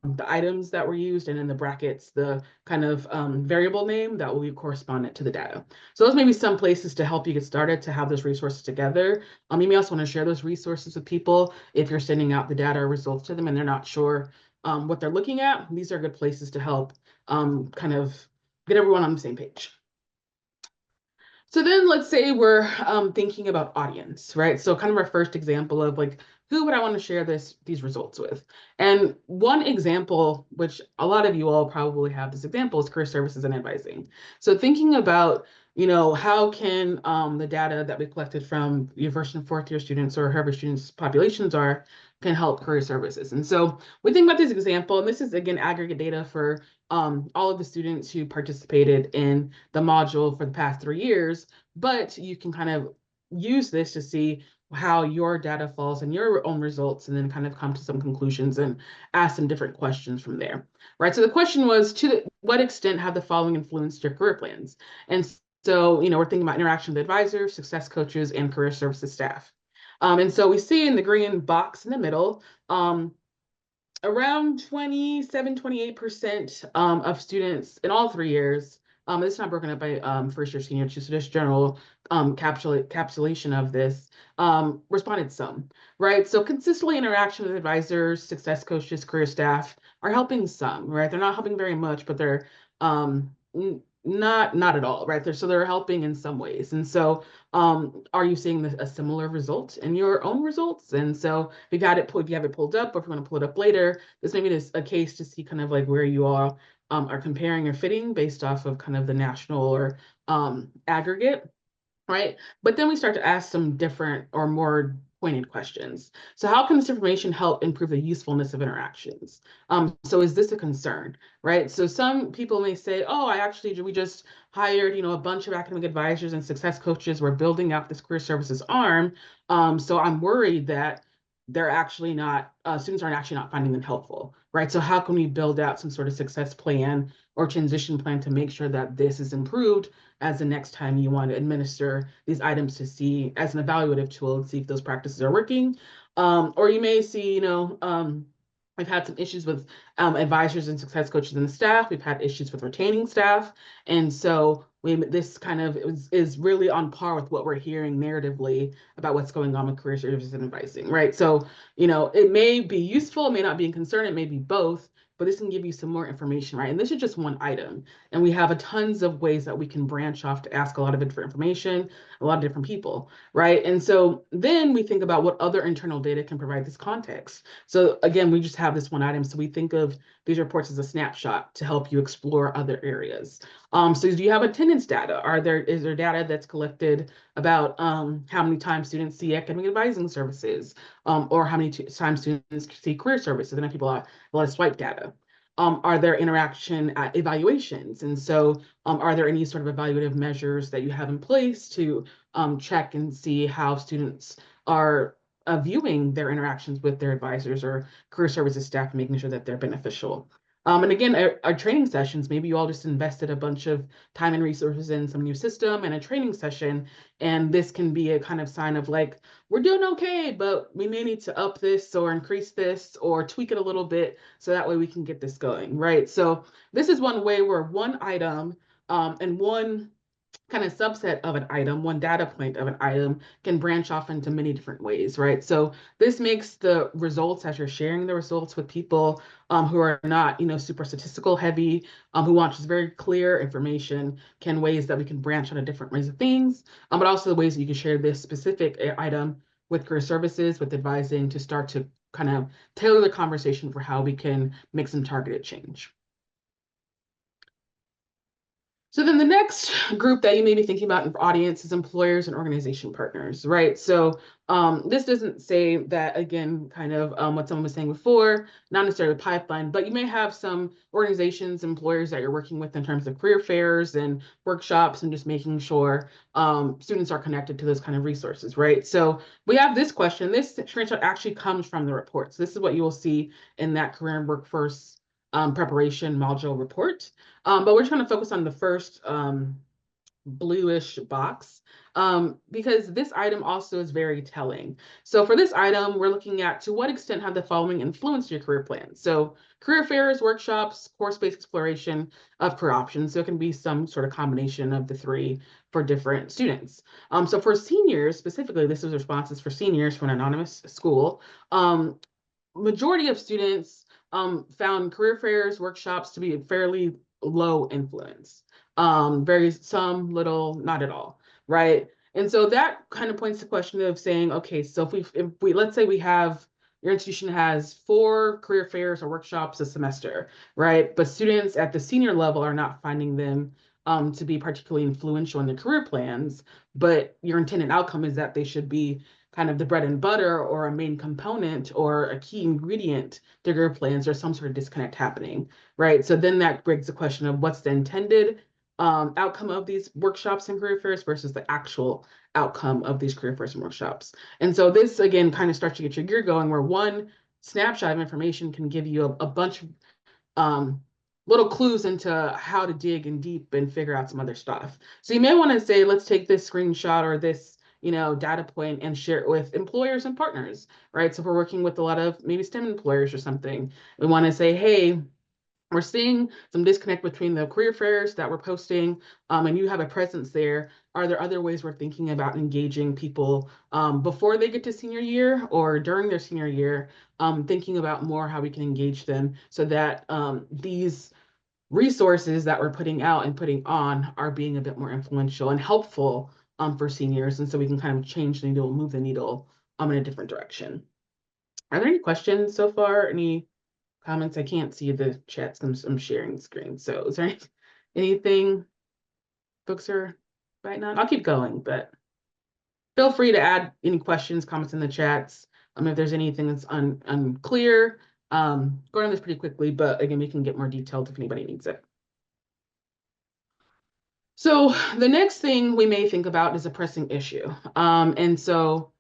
the items that were used, and in the brackets, the kind of variable name that will be correspondent to the data. So those may be some places to help you get started to have those resources together. You may also want to share those resources with people if you're sending out the data or results to them and they're not sure what they're looking at. These are good places to help kind of get everyone on the same page. So then let's say we're thinking about audience, right? So kind of our first example of like, who would I want to share these results with? And one example, which a lot of you all probably have this example, is career services and advising. So thinking about, how can the data that we collected from your first and fourth year students or whoever students' populations are can help career services. And so we think about this example, and this is again aggregate data for all of the students who participated in the module for the past 3 years, but you can kind of use this to see how your data falls in your own results and then kind of come to some conclusions and ask some different questions from there, right? So the question was, to what extent have the following influenced your career plans? And so, we're thinking about interaction with advisors, success coaches, and career services staff. And so we see in the green box in the middle, around 27-28% of students in all 3 years, it's not broken up by first year, senior, so just general capsulation of this, responded some, right? So consistently interaction with advisors, success coaches, career staff are helping some, right? They're not helping very much, but they're not at all, right? They're helping in some ways. And so are you seeing a similar result in your own results? And so if you have it pulled up, or if you want to pull it up later, this maybe is a case to see kind of like where you all are comparing or fitting based off of kind of the national or aggregate, right? But then we start to ask some different or more pointed questions. So how can this information help improve the usefulness of interactions? So is this a concern, right? So some people may say, oh, we just hired, a bunch of academic advisors and success coaches. We're building out this career services arm. So I'm worried that they're actually not, students aren't actually not finding them helpful, right? So how can we build out some sort of success plan or transition plan to make sure that this is improved as the next time you want to administer these items to see as an evaluative tool and see if those practices are working. Or you may see, we've had some issues with advisors and success coaches and the staff. We've had issues with retaining staff. And so this kind of is really on par with what we're hearing narratively about what's going on with career services and advising, right? So, it may be useful, it may not be a concern, it may be both, but this can give you some more information, right? And this is just one item. And we have tons of ways that we can branch off to ask a lot of different information, a lot of different people, right? And so then we think about what other internal data can provide this context. So again, we just have this one item. So we think of these reports as a snapshot to help you explore other areas. So do you have attendance data? Is there data that's collected about how many times students see academic advising services, or how many times students see career services? And then people have a lot of swipe data. Are there interaction evaluations? And so are there any sort of evaluative measures that you have in place to check and see how students are viewing their interactions with their advisors or career services staff, making sure that they're beneficial? And again, our training sessions, maybe you all just invested a bunch of time and resources in some new system and a training session, and this can be a kind of sign of like, we're doing okay, but we may need to up this or increase this or tweak it a little bit so that way we can get this going, right? So this is one way where one item and one kind of subset of an item, one data point of an item can branch off into many different ways, right? So this makes the results, as you're sharing the results with people who are not, super statistical heavy, who want just very clear information, ways that we can branch on different ways of things, but also the ways that you can share this specific item with career services, with advising, to start to kind of tailor the conversation for how we can make some targeted change. So then the next group that you may be thinking about in audience is employers and organization partners, right? So this doesn't say that, again, kind of what someone was saying before, not necessarily a pipeline, but you may have some organizations, employers that you're working with in terms of career fairs and workshops and just making sure students are connected to those kind of resources, right? So we have this question. This screenshot actually comes from the report. So this is what you will see in that career and workforce preparation module report. But we're trying to focus on the first bluish box, because this item also is very telling. So for this item, we're looking at to what extent have the following influenced your career plan. So career fairs, workshops, course-based exploration of career options. So it can be some sort of combination of the three for different students. So for seniors, specifically, this was responses for seniors from an anonymous school. Majority of students found career fairs, workshops to be fairly low influence. Very some, little, not at all, right? And so that kind of points to the question of saying, okay, so if we let's say we have your institution has 4 career fairs or workshops a semester, right? But students at the senior level are not finding them to be particularly influential in their career plans, but your intended outcome is that they should be kind of the bread and butter or a main component or a key ingredient to career plans. There's some sort of disconnect happening, right? So then that begs the question of what's the intended outcome of these workshops and career fairs versus the actual outcome of these career fairs and workshops. And so this, again, kind of starts to get your gear going where one snapshot of information can give you a bunch of little clues into how to dig in deep and figure out some other stuff. So you may want to say, let's take this screenshot or this data point and share it with employers and partners, right? So if we're working with a lot of maybe STEM employers or something, we want to say, hey, we're seeing some disconnect between the career fairs that we're posting and you have a presence there. Are there other ways we're thinking about engaging people before they get to senior year or during their senior year, thinking about more how we can engage them so that these resources that we're putting out and putting on are being a bit more influential and helpful for seniors. And so we can kind of change the needle, move the needle in a different direction. Are there any questions so far? Any comments? I can't see the chats. I'm sharing the screen. So is there anything folks are biting on? I'll keep going, but feel free to add any questions, comments in the chats. If there's anything that's unclear, going on this pretty quickly, but again, we can get more detailed if anybody needs it. So the next thing we may think about is a pressing issue. And so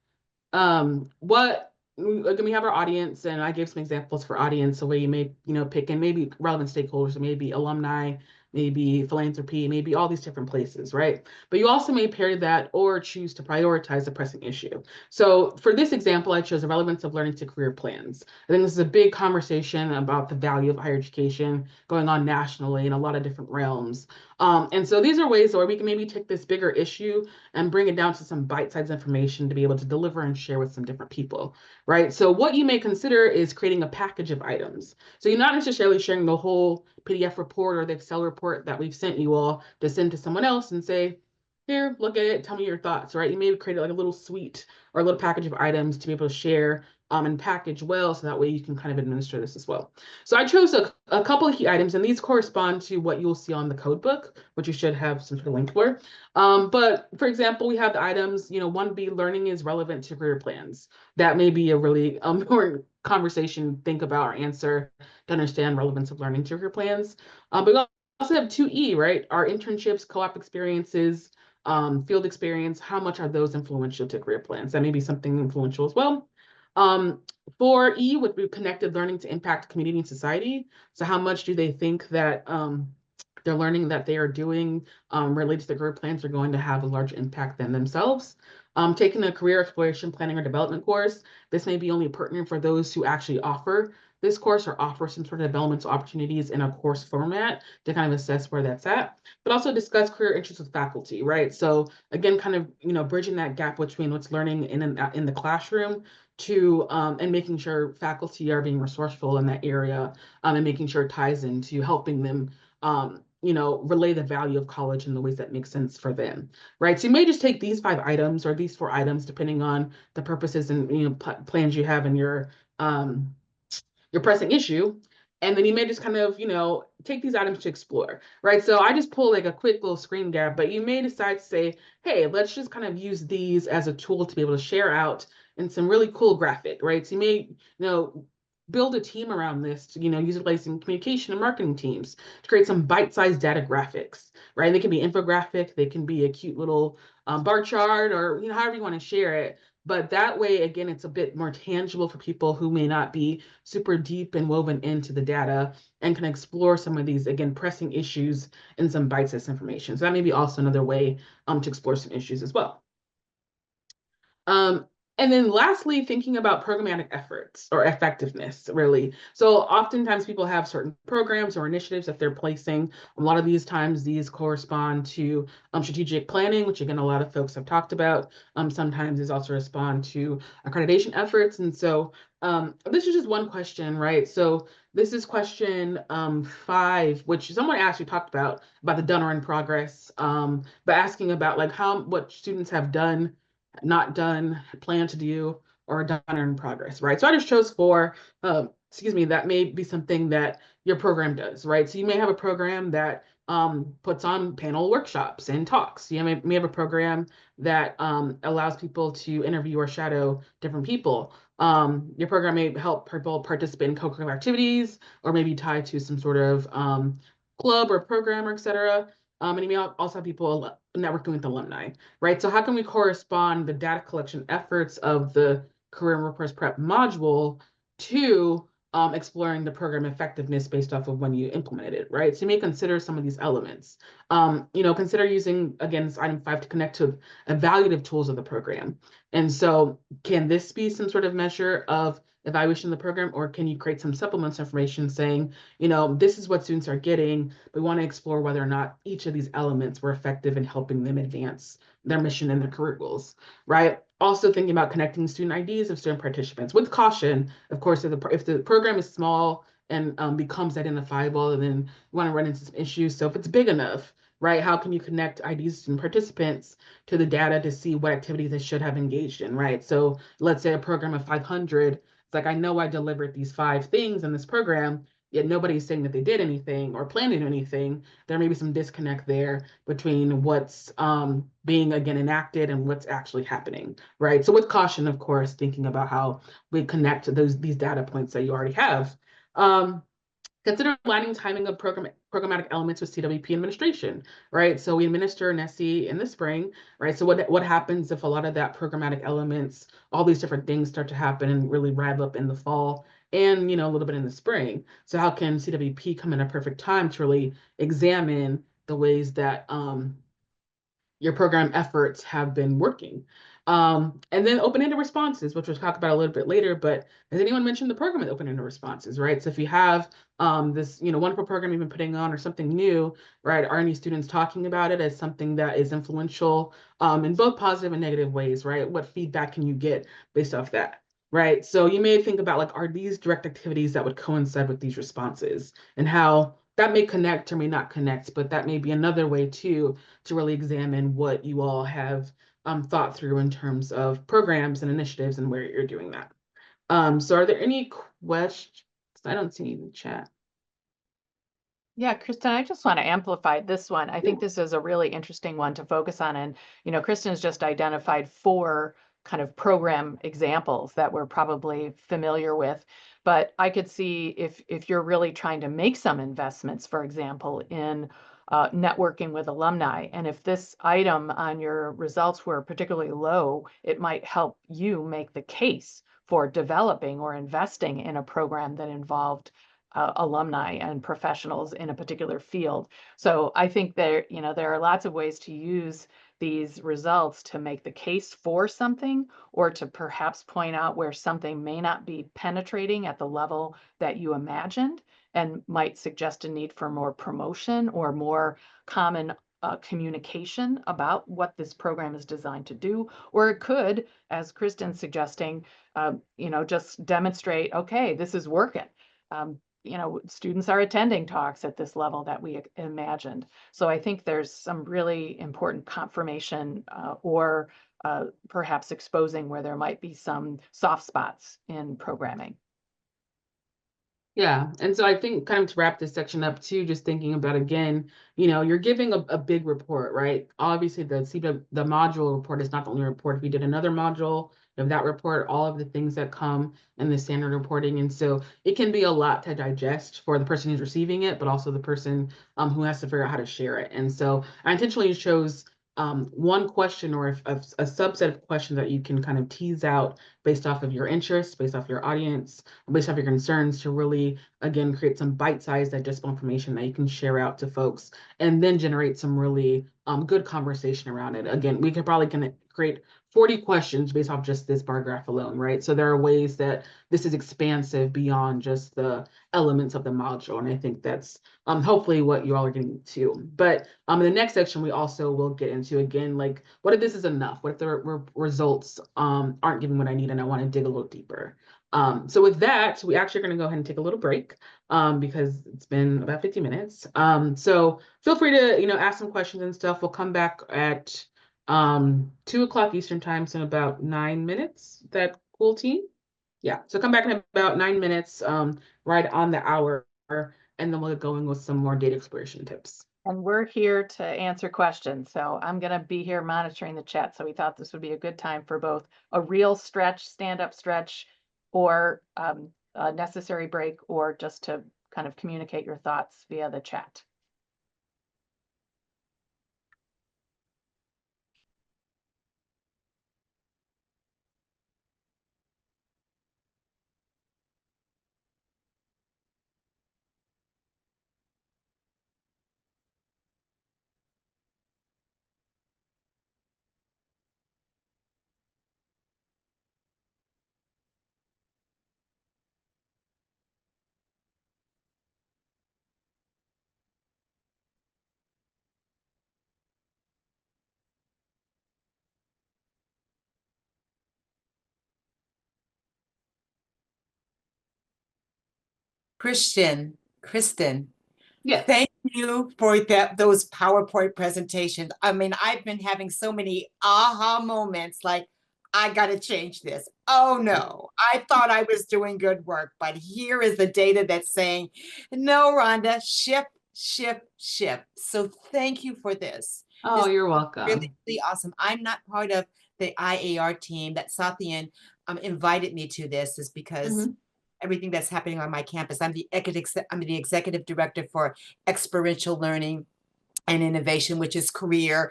what, again, we have our audience, and I gave some examples for audience, so where you may, pick in maybe relevant stakeholders, maybe alumni, maybe philanthropy, maybe all these different places, right? But you also may pair that or choose to prioritize a pressing issue. So for this example, I chose the relevance of learning to career plans. I think this is a big conversation about the value of higher education going on nationally in a lot of different realms. And so these are ways where we can maybe take this bigger issue and bring it down to some bite-sized information to be able to deliver and share with some different people, right? So what you may consider is creating a package of items. So you're not necessarily sharing the whole PDF report or the Excel report that we've sent you all to send to someone else and say, here, look at it, tell me your thoughts, right? You may create like a little suite or a little package of items to be able to share and package well, so that way you can kind of administer this as well. So I chose a couple of key items, and these correspond to what you'll see on the code book, which you should have some sort of link for. But for example, we have the items, 1B, learning is relevant to career plans. That may be a really important conversation, think about or answer to understand relevance of learning to career plans. But we also have 2E, right? Our internships, co-op experiences, field experience, how much are those influential to career plans? That may be something influential as well. 4E would be connected learning to impact community and society. So how much do they think that their learning that they are doing related to their career plans are going to have a large impact than themselves? Taking a career exploration planning or development course, this may be only pertinent for those who actually offer this course or offer some sort of developmental opportunities in a course format to kind of assess where that's at, but also discuss career interests with faculty, right? So again, kind of, bridging that gap between what's learning in the classroom to and making sure faculty are being resourceful in that area and making sure it ties into helping them relay the value of college in the ways that make sense for them, right? So you may just take these 5 items or these 4 items, depending on the purposes and plans you have in your pressing issue, and then you may just kind of take these items to explore, right? So I just pull like a quick little screen grab, but you may decide to say, hey, let's just kind of use these as a tool to be able to share out in some really cool graphic, right? So you may build a team around this to, utilizing communication and marketing teams to create some bite-sized data graphics, right? And they can be infographic, they can be a cute little bar chart, or, however you want to share it. But that way, again, it's a bit more tangible for people who may not be super deep and woven into the data and can explore some of these, again, pressing issues in some bite-sized information. So that may be also another way to explore some issues as well. And then lastly, thinking about programmatic efforts or effectiveness, really. So oftentimes people have certain programs or initiatives that they're placing. A lot of these times, these correspond to strategic planning, which again, a lot of folks have talked about. Sometimes these also respond to accreditation efforts. And so this is just one question, right? So this is question 5, which someone actually talked about the done or in progress, but asking about like what students have done, not done, plan to do, or done or in progress, right? So I just chose 4, that may be something that your program does, right? So you may have a program that puts on panel workshops and talks. You may have a program that allows people to interview or shadow different people. Your program may help people participate in co-curricular activities, or maybe tied to some sort of club or program, or et cetera. And you may also have people networking with alumni, right? So how can we correspond the data collection efforts of the Career and Workforce Prep module to exploring the program effectiveness based off of when you implemented it, right? So you may consider some of these elements. Consider using, again, this item 5 to connect to evaluative tools of the program. And so can this be some sort of measure of evaluation of the program, or can you create some supplements information saying, this is what students are getting. We want to explore whether or not each of these elements were effective in helping them advance their mission and their career goals, right? Also thinking about connecting student IDs of student participants with caution. Of course, if the program is small and becomes identifiable, and then you want to run into some issues. So if it's big enough, right, how can you connect IDs of student participants to the data to see what activities they should have engaged in, right? So let's say a program of 500, like, I know I delivered these 5 things in this program, yet nobody's saying that they did anything or planned to do anything. There may be some disconnect there between what's being, again, enacted and what's actually happening, right? So with caution, of course, thinking about how we connect to these data points that you already have. Consider aligning timing of programmatic elements with CWP administration, right? So we administer NSSE in the spring, right? So what happens if a lot of that programmatic elements, all these different things start to happen and really rev up in the fall and, a little bit in the spring? So how can CWP come in a perfect time to really examine the ways that your program efforts have been working? And then open-ended responses, which we'll talk about a little bit later, but has anyone mentioned the program with open-ended responses, right? So if you have this, wonderful program you've been putting on or something new, right? Are any students talking about it as something that is influential in both positive and negative ways, right? What feedback can you get based off that, right? So you may think about, like, are these direct activities that would coincide with these responses, and how that may connect or may not connect, but that may be another way too to really examine what you all have thought through in terms of programs and initiatives and where you're doing that. So are there any questions? I don't see any in the chat. Yeah, Kristen, I just want to amplify this one. I think this is a really interesting one to focus on. And, Kristen's just identified 4 kind of program examples that we're probably familiar with. But I could see if you're really trying to make some investments, for example, in networking with alumni, and if this item on your results were particularly low, it might help you make the case for developing or investing in a program that involved alumni and professionals in a particular field. So I think there are lots of ways to use these results to make the case for something, or to perhaps point out where something may not be penetrating at the level that you imagined and might suggest a need for more promotion or more common communication about what this program is designed to do. Or it could, as Kristen's suggesting, just demonstrate, okay, this is working. Students are attending talks at this level that we imagined. So I think there's some really important confirmation or perhaps exposing where there might be some soft spots in programming. Yeah, and so I think, kind of to wrap this section up too, just thinking about, again, you're giving a big report, right? Obviously the module report is not the only report. If you did another module of that report, all of the things that come in the standard reporting. And so it can be a lot to digest for the person who's receiving it, but also the person who has to figure out how to share it. And so I intentionally chose one question or a subset of questions that you can kind of tease out based off of your interests, based off your audience, based off your concerns to really, again, create some bite-sized digestible information that you can share out to folks and then generate some really good conversation around it. Again, we could probably create 40 questions based off just this bar graph alone, right? So there are ways that this is expansive beyond just the elements of the module. And I think that's hopefully what you all are getting to. But in the next section, we also will get into, again, like, what if this is enough? What if the results aren't giving what I need and I want to dig a little deeper? So with that, we actually are going to go ahead and take a little break because it's been about 50 minutes. So feel free to, ask some questions and stuff. We'll come back at 2 o'clock Eastern time, so in about 9 minutes. Is that cool, team? Yeah, so come back in about 9 minutes, right on the hour, and then we'll get going with some more data exploration tips. And we're here to answer questions. So I'm going to be here monitoring the chat. So we thought this would be a good time for both a real stretch, stand-up stretch, or a necessary break, or just to kind of communicate your thoughts via the chat. Kristen, Yes. thank you for those PowerPoint presentations. I mean, I've been having so many aha moments, like, I got to change this. Oh no, I thought I was doing good work, but here is the data that's saying, no, Rhonda, shift. So thank you for this. Oh, you're welcome. Really, really awesome. I'm not part of the IAR team that Sathian invited me to. This is because everything that's happening on my campus. I'm the executive director for experiential learning and innovation, which is career,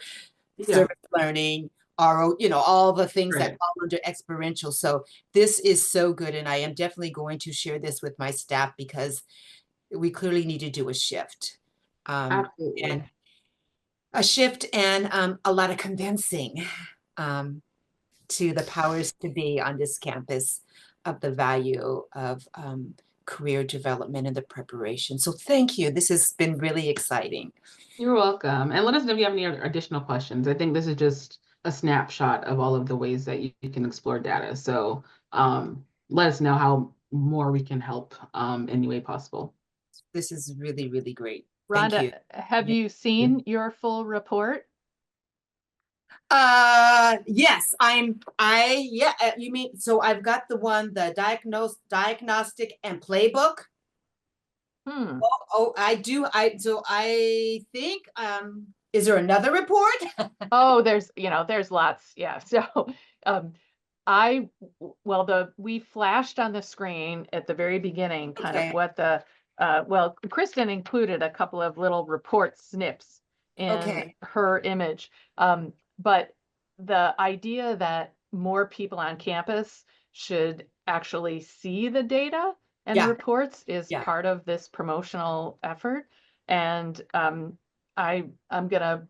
service learning, RO, all the things that fall under experiential. So this is so good. And I am definitely going to share this with my staff because we clearly need to do a shift. Absolutely. And a shift and a lot of convincing to the powers to be on this campus of the value of career development and the preparation. So thank you. This has been really exciting. You're welcome. And let us know if you have any other additional questions. I think this is just a snapshot of all of the ways that you can explore data. So let us know how more we can help any way possible. This is really, really great. Rhonda, Thank you. have you seen your full report? Yes, you mean, so I've got the one, the diagnostic and playbook. Oh, I do. I think, is there another report? Oh, there's lots. Yeah. So, we flashed on the screen at the very beginning, kind of what well, Kristen included a couple of little report snips in her image. But the idea that more people on campus should actually see the data and reports is part of this promotional effort. And I'm gonna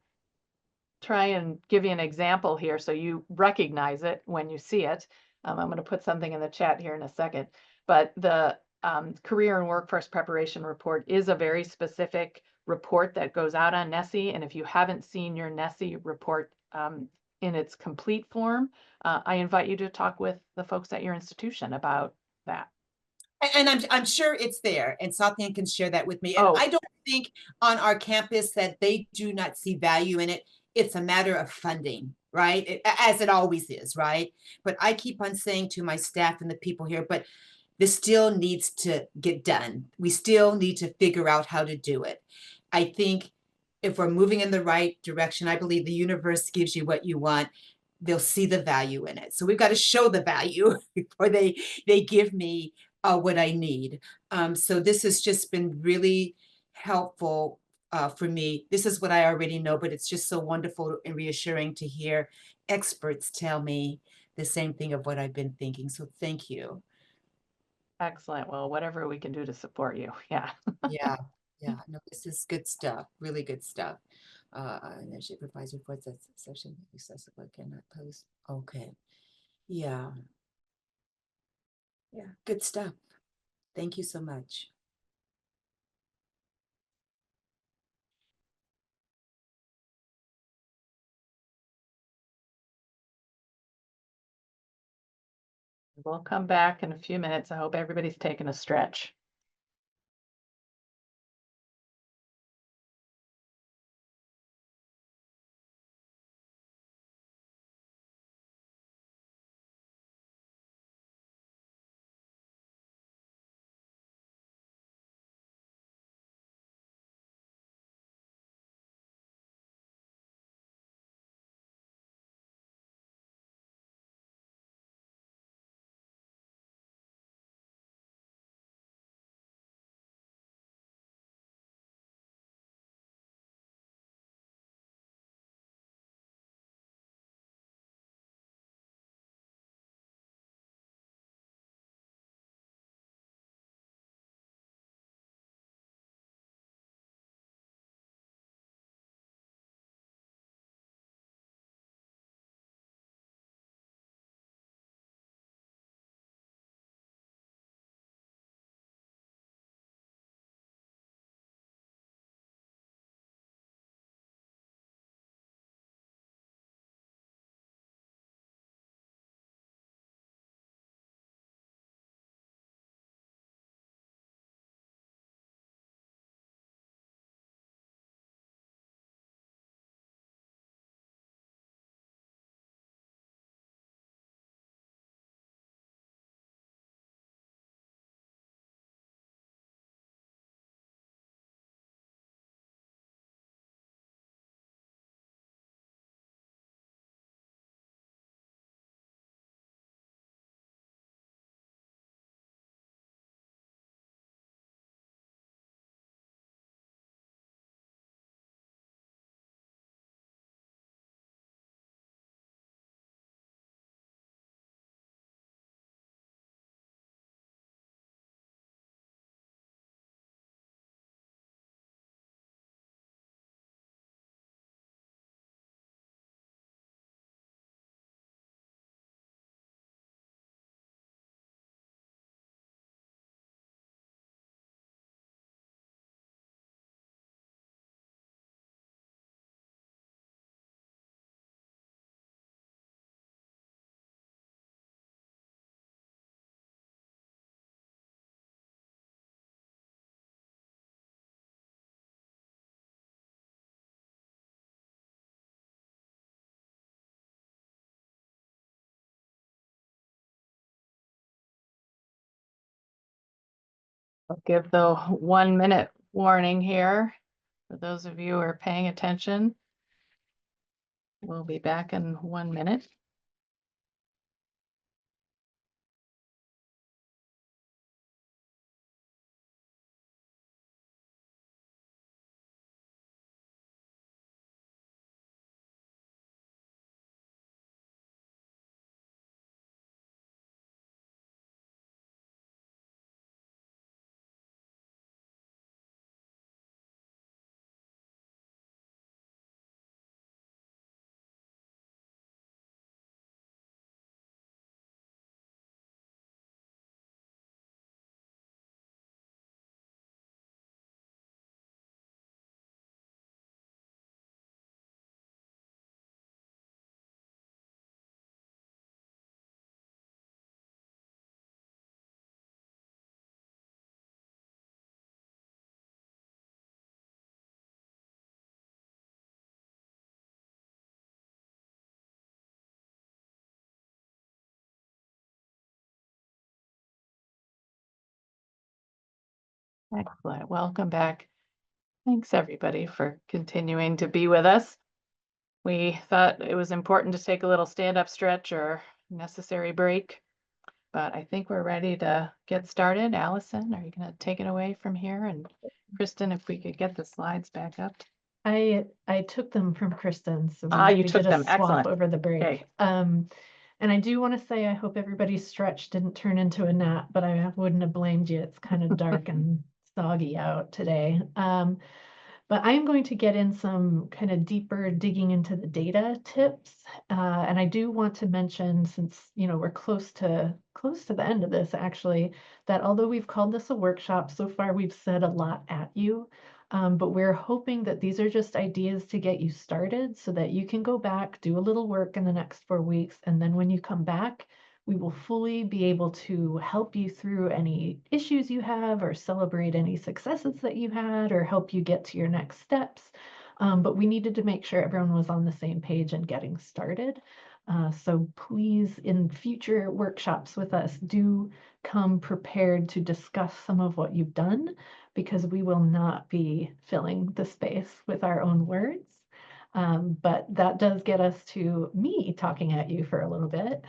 try and give you an example here so you recognize it when you see it. I'm going to put something in the chat here in a second, but the Career and Workforce Preparation Report is a very specific report that goes out on NSSE. And if you haven't seen your NSSE report in its complete form, I invite you to talk with the folks at your institution about that. And I'm sure it's there, and Sathian can share that with me. And I don't think on our campus that they do not see value in it. It's a matter of funding, right? As it always is, right? But I keep on saying to my staff and the people here, but this still needs to get done. We still need to figure out how to do it. I think if we're moving in the right direction, I believe the universe gives you what you want. They'll see the value in it. So we've got to show the value before they give me what I need. So this has just been really helpful for me. This is what I already know, but it's just so wonderful and reassuring to hear experts tell me the same thing of what I've been thinking. So thank you. Excellent. Well, whatever we can do to support you. Yeah. Yeah, yeah, no, this is good stuff, really good stuff. And then she provides reports that session accessible cannot post. Okay, yeah. Yeah, good stuff. Thank you so much. We'll come back in a few minutes. I hope everybody's taking a stretch. I'll give the 1 minute warning here for those of you who are paying attention. We'll be back in 1 minute. Excellent. Welcome back. Thanks everybody for continuing to be with us. We thought it was important to take a little stand-up stretch or necessary break, but I think we're ready to get started. Allison, are you going to take it away from here and Kristen, if we could get the slides back up. I took them from Kristen, so You we took did a them. swap Excellent. over the break. Okay. And I do want to say I hope everybody's stretch didn't turn into a nap, but I wouldn't have blamed you. It's kind of dark and soggy out today. But I'm going to get in some kind of deeper digging into the data tips. And I do want to mention, since we're close to the end of this actually, that although we've called this a workshop, so far we've said a lot at you. But we're hoping that these are just ideas to get you started so that you can go back, do a little work in the next 4 weeks, and then when you come back, we will fully be able to help you through any issues you have or celebrate any successes that you had or help you get to your next steps. But we needed to make sure everyone was on the same page and getting started. So please, in future workshops with us, do come prepared to discuss some of what you've done, because we will not be filling the space with our own words. But that does get us to me talking at you for a little bit.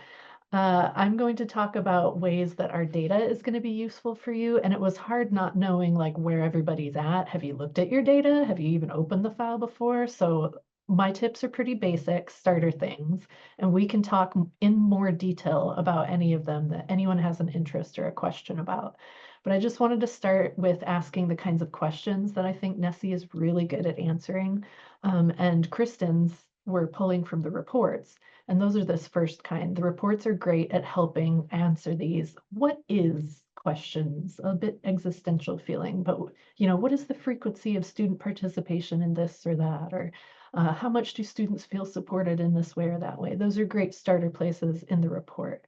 I'm going to talk about ways that our data is going to be useful for you. And it was hard not knowing like where everybody's at. Have you looked at your data? Have you even opened the file before? So my tips are pretty basic starter things, and we can talk in more detail about any of them that anyone has an interest or a question about. But I just wanted to start with asking the kinds of questions that I think NSSE is really good at answering. And Kristen's were pulling from the reports. And those are this first kind. The reports are great at helping answer these what is questions, a bit existential feeling, but what is the frequency of student participation in this or that, or how much do students feel supported in this way or that way? Those are great starter places in the report.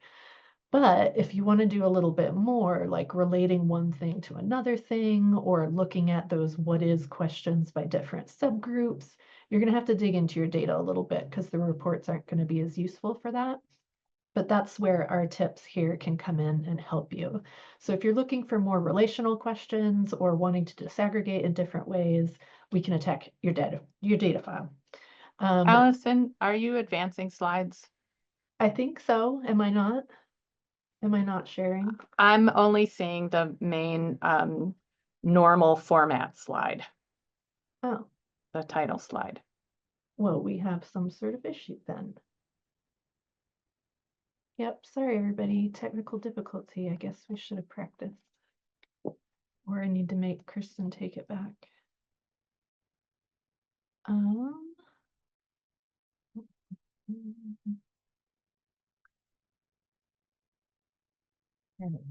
But if you want to do a little bit more, like relating one thing to another thing, or looking at those what is questions by different subgroups, you're going to have to dig into your data a little bit because the reports aren't going to be as useful for that. But that's where our tips here can come in and help you. So if you're looking for more relational questions or wanting to disaggregate in different ways, we can attack your data file. Allison, are you advancing slides? I think so. Am I not? Am I not sharing? I'm only seeing the main normal format slide, Oh, the title slide. well, we have some sort of issue then. Yep, sorry everybody, technical difficulty. I guess we should have practiced. Or I need to make Kristen take it back. And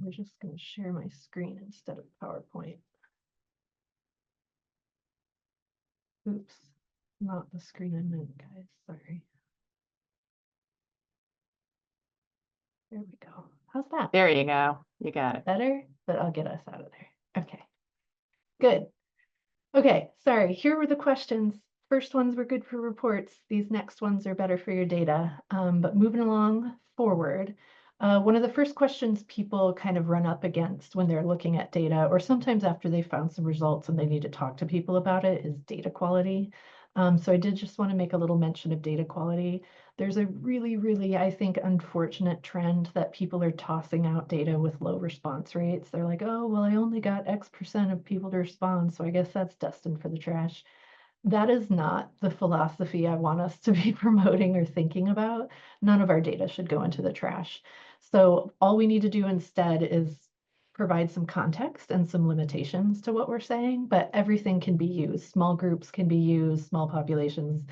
we're just going to share my screen instead of PowerPoint. Oops, not the screen I meant, guys, sorry. There we go. How's that? There you go. You got it. Better, but I'll get us out of there. Okay, good. Okay, sorry, here were the questions. First ones were good for reports. These next ones are better for your data. But moving along forward, one of the first questions people kind of run up against when they're looking at data, or sometimes after they found some results and they need to talk to people about it, is data quality. So I did just want to make a little mention of data quality. There's a really, really, I think, unfortunate trend that people are tossing out data with low response rates. They're like, oh, well, I only got X% of people to respond, so I guess that's destined for the trash. That is not the philosophy I want us to be promoting or thinking about. None of our data should go into the trash. So all we need to do instead is provide some context and some limitations to what we're saying, but everything can be used. Small groups can be used, small populations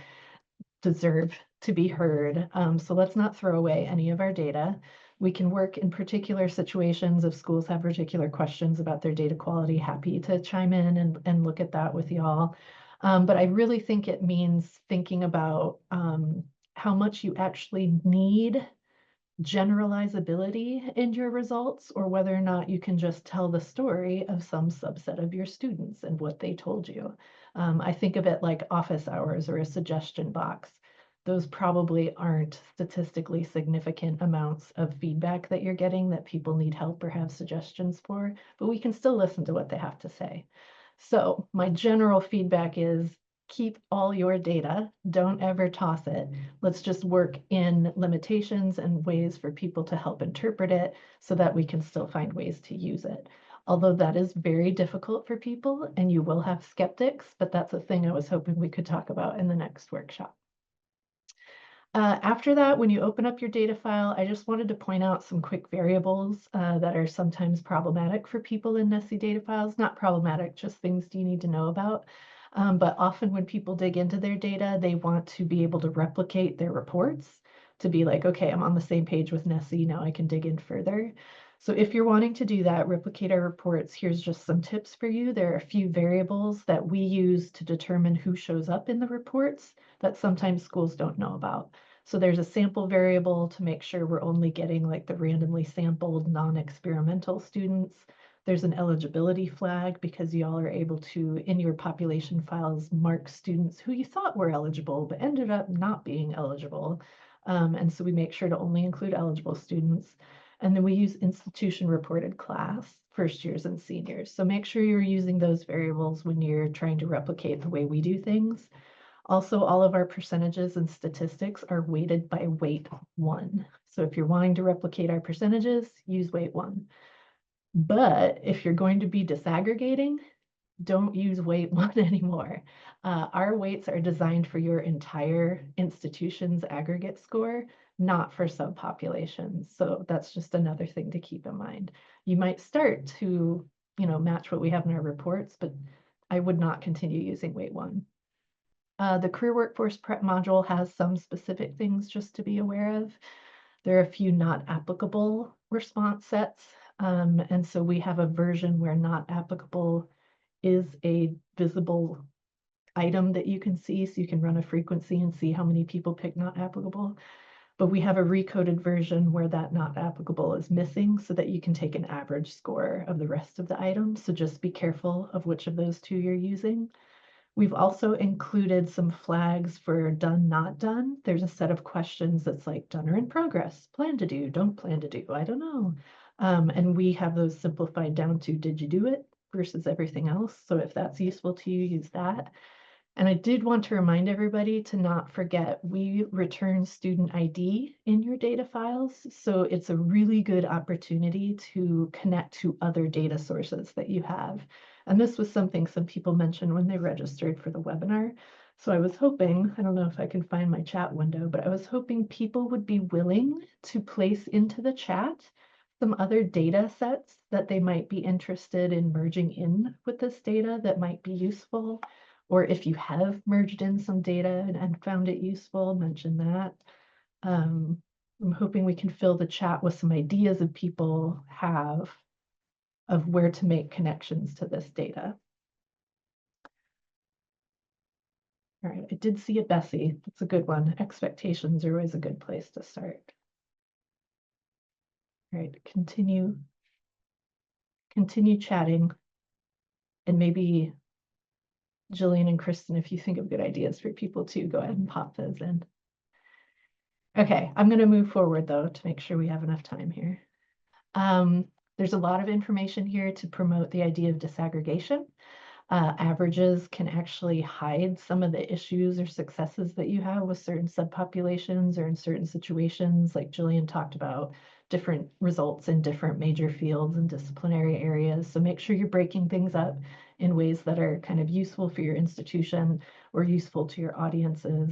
deserve to be heard. So let's not throw away any of our data. We can work in particular situations if schools have particular questions about their data quality, happy to chime in and look at that with y'all. But I really think it means thinking about how much you actually need generalizability in your results, or whether or not you can just tell the story of some subset of your students and what they told you. I think of it like office hours or a suggestion box. Those probably aren't statistically significant amounts of feedback that you're getting that people need help or have suggestions for, but we can still listen to what they have to say. So my general feedback is keep all your data, don't ever toss it. Let's just work in limitations and ways for people to help interpret it so that we can still find ways to use it. although that is very difficult for people and you will have skeptics, but that's a thing I was hoping we could talk about in the next workshop. After that, when you open up your data file, I just wanted to point out some quick variables that are sometimes problematic for people in NSSE data files. Not problematic, just things you need to know about. But often when people dig into their data, they want to be able to replicate their reports to be like, okay, I'm on the same page with NSSE, now I can dig in further. So if you're wanting to do that, replicate our reports, here's just some tips for you. There are a few variables that we use to determine who shows up in the reports that sometimes schools don't know about. So there's a sample variable to make sure we're only getting like the randomly sampled non-experimental students. There's an eligibility flag because y'all are able to, in your population files, mark students who you thought were eligible but ended up not being eligible. And so we make sure to only include eligible students. And then we use institution reported class, first years and seniors. So make sure you're using those variables when you're trying to replicate the way we do things. Also, all of our percentages and statistics are weighted by weight 1. So if you're wanting to replicate our percentages, use weight 1. But if you're going to be disaggregating, don't use weight 1 anymore. Our weights are designed for your entire institution's aggregate score, not for subpopulations. So that's just another thing to keep in mind. You might start to, match what we have in our reports, but I would not continue using weight 1. The career workforce prep module has some specific things just to be aware of. There are a few not applicable response sets. And so we have a version where not applicable is a visible item that you can see. So you can run a frequency and see how many people pick not applicable. But we have a recoded version where that not applicable is missing so that you can take an average score of the rest of the items. So just be careful of which of those two you're using. We've also included some flags for done, not done. There's a set of questions that's like done or in progress, plan to do, don't plan to do, I don't know. And we have those simplified down to did you do it versus everything else. So if that's useful to you, use that. And I did want to remind everybody to not forget, we return student ID in your data files. So it's a really good opportunity to connect to other data sources that you have. And this was something some people mentioned when they registered for the webinar. So I was hoping, I don't know if I can find my chat window, but I was hoping people would be willing to place into the chat some other data sets that they might be interested in merging in with this data that might be useful. Or if you have merged in some data and found it useful, mention that. I'm hoping we can fill the chat with some ideas that people have of where to make connections to this data. All right, I did see it, Bessie. That's a good one. Expectations are always a good place to start. All right, continue chatting. And maybe Jillian and Kristen, if you think of good ideas for people too, go ahead and pop those in. Okay, I'm going to move forward though to make sure we have enough time here. There's a lot of information here to promote the idea of disaggregation. Averages can actually hide some of the issues or successes that you have with certain subpopulations or in certain situations, like Jillian talked about, different results in different major fields and disciplinary areas. So make sure you're breaking things up in ways that are kind of useful for your institution or useful to your audiences.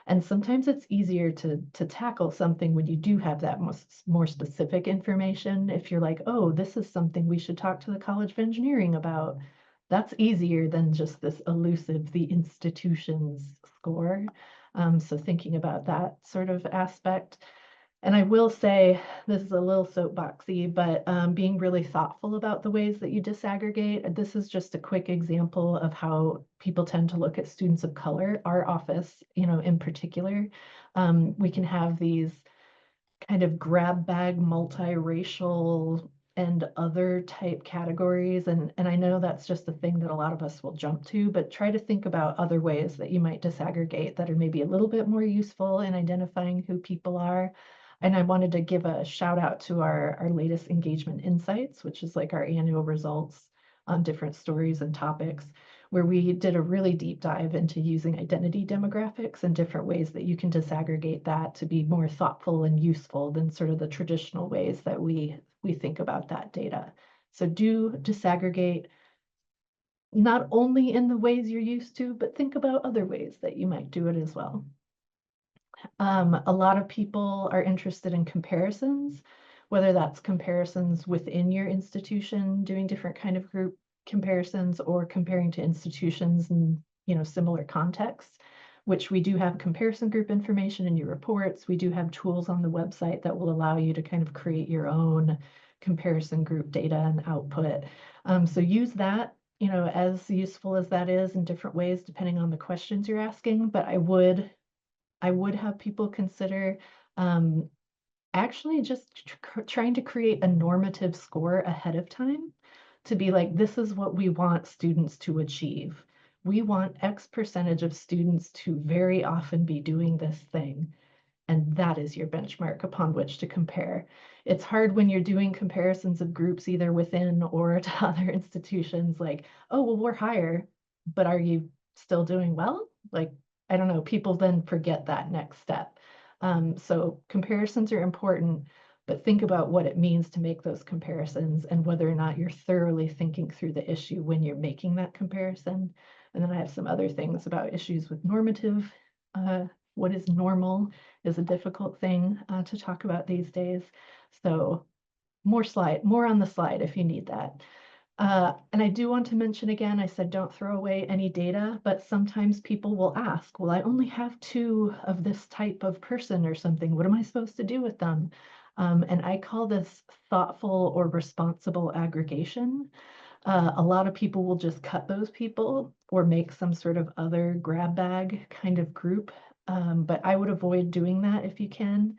And sometimes it's easier to tackle something when you do have that more specific information. If you're like, oh, this is something we should talk to the College of Engineering about, that's easier than just this elusive, the institution's score. So thinking about that sort of aspect. And I will say, this is a little soapboxy, but being really thoughtful about the ways that you disaggregate. This is just a quick example of how people tend to look at students of color. Our office, in particular, we can have these kind of grab bag, multiracial and other type categories. And I know that's just the thing that a lot of us will jump to, but try to think about other ways that you might disaggregate that are maybe a little bit more useful in identifying who people are. And I wanted to give a shout out to our latest engagement insights, which is like our annual results on different stories and topics, where we did a really deep dive into using identity demographics and different ways that you can disaggregate that to be more thoughtful and useful than sort of the traditional ways that we think about that data. So do disaggregate not only in the ways you're used to, but think about other ways that you might do it as well. A lot of people are interested in comparisons, whether that's comparisons within your institution, doing different kind of group comparisons, or comparing to institutions in, similar contexts, which we do have comparison group information in your reports. We do have tools on the website that will allow you to kind of create your own comparison group data and output. So use that, as useful as that is in different ways, depending on the questions you're asking. But I would have people consider actually just trying to create a normative score ahead of time to be like, this is what we want students to achieve. We want X percentage of students to very often be doing this thing. And that is your benchmark upon which to compare. It's hard when you're doing comparisons of groups either within or to other institutions, like, oh, well, we're higher, but are you still doing well? Like, I don't know, people then forget that next step. So comparisons are important, but think about what it means to make those comparisons and whether or not you're thoroughly thinking through the issue when you're making that comparison. And then I have some other things about issues with normative. What is normal is a difficult thing to talk about these days. So more on the slide if you need that. And I do want to mention again, I said don't throw away any data, but sometimes people will ask, well, I only have 2 of this type of person or something. What am I supposed to do with them? And I call this thoughtful or responsible aggregation. A lot of people will just cut those people or make some sort of other grab bag kind of group. But I would avoid doing that if you can.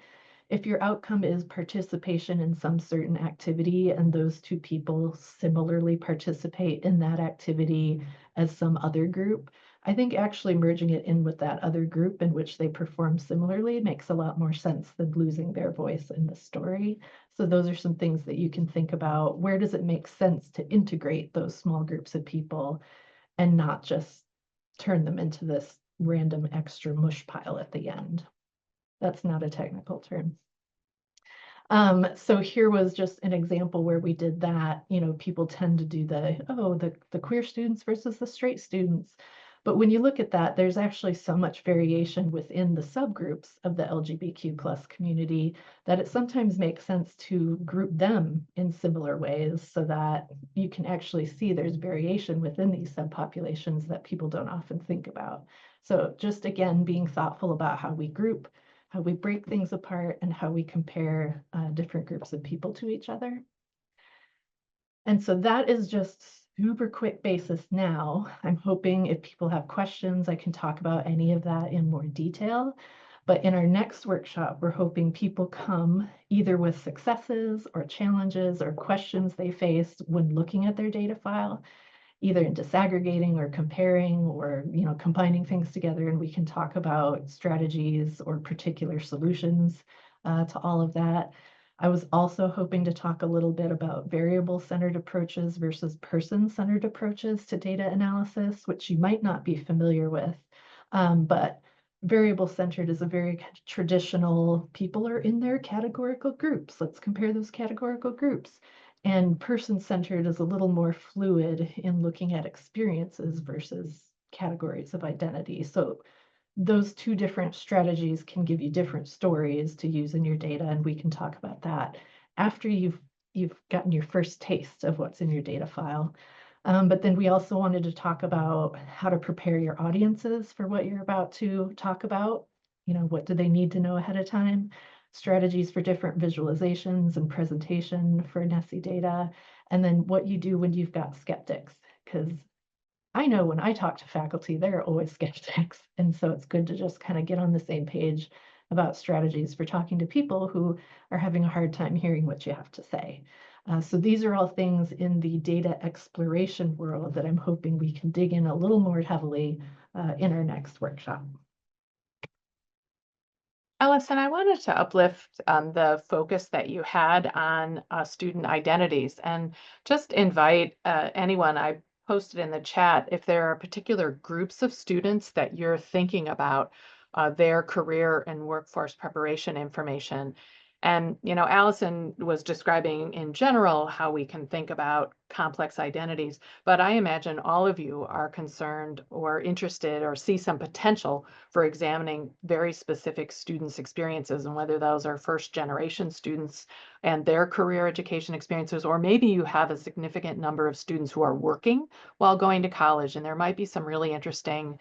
If your outcome is participation in some certain activity and those 2 people similarly participate in that activity as some other group, I think actually merging it in with that other group in which they perform similarly makes a lot more sense than losing their voice in the story. So those are some things that you can think about. Where does it make sense to integrate those small groups of people and not just turn them into this random extra mush pile at the end? That's not a technical term. So here was just an example where we did that. People tend to do the queer students versus the straight students. But when you look at that, there's actually so much variation within the subgroups of the LGBTQ+ community that it sometimes makes sense to group them in similar ways so that you can actually see there's variation within these subpopulations that people don't often think about. So just again, being thoughtful about how we group, how we break things apart, and how we compare different groups of people to each other. And so that is just super quick basis now. I'm hoping if people have questions, I can talk about any of that in more detail. But in our next workshop, we're hoping people come either with successes or challenges or questions they faced when looking at their data file, either in disaggregating or comparing or combining things together, and we can talk about strategies or particular solutions to all of that. I was also hoping to talk a little bit about variable-centered approaches versus person-centered approaches to data analysis, which you might not be familiar with, but variable-centered is a very traditional, people are in their categorical groups. Let's compare those categorical groups. And person-centered is a little more fluid in looking at experiences versus categories of identity. So those 2 different strategies can give you different stories to use in your data, and we can talk about that after you've gotten your first taste of what's in your data file. But then we also wanted to talk about how to prepare your audiences for what you're about to talk about. What do they need to know ahead of time? Strategies for different visualizations and presentation for NSSE data, and then what you do when you've got skeptics, because I know when I talk to faculty, they're always skeptics. And so it's good to just kind of get on the same page about strategies for talking to people who are having a hard time hearing what you have to say. So these are all things in the data exploration world that I'm hoping we can dig in a little more heavily in our next workshop. Allison, I wanted to uplift the focus that you had on student identities and just invite anyone. I posted in the chat if there are particular groups of students that you're thinking about their career and workforce preparation information. And, Allison was describing in general how we can think about complex identities, but I imagine all of you are concerned or interested or see some potential for examining very specific students' experiences, and whether those are first generation students and their career education experiences, or maybe you have a significant number of students who are working while going to college, and there might be some really interesting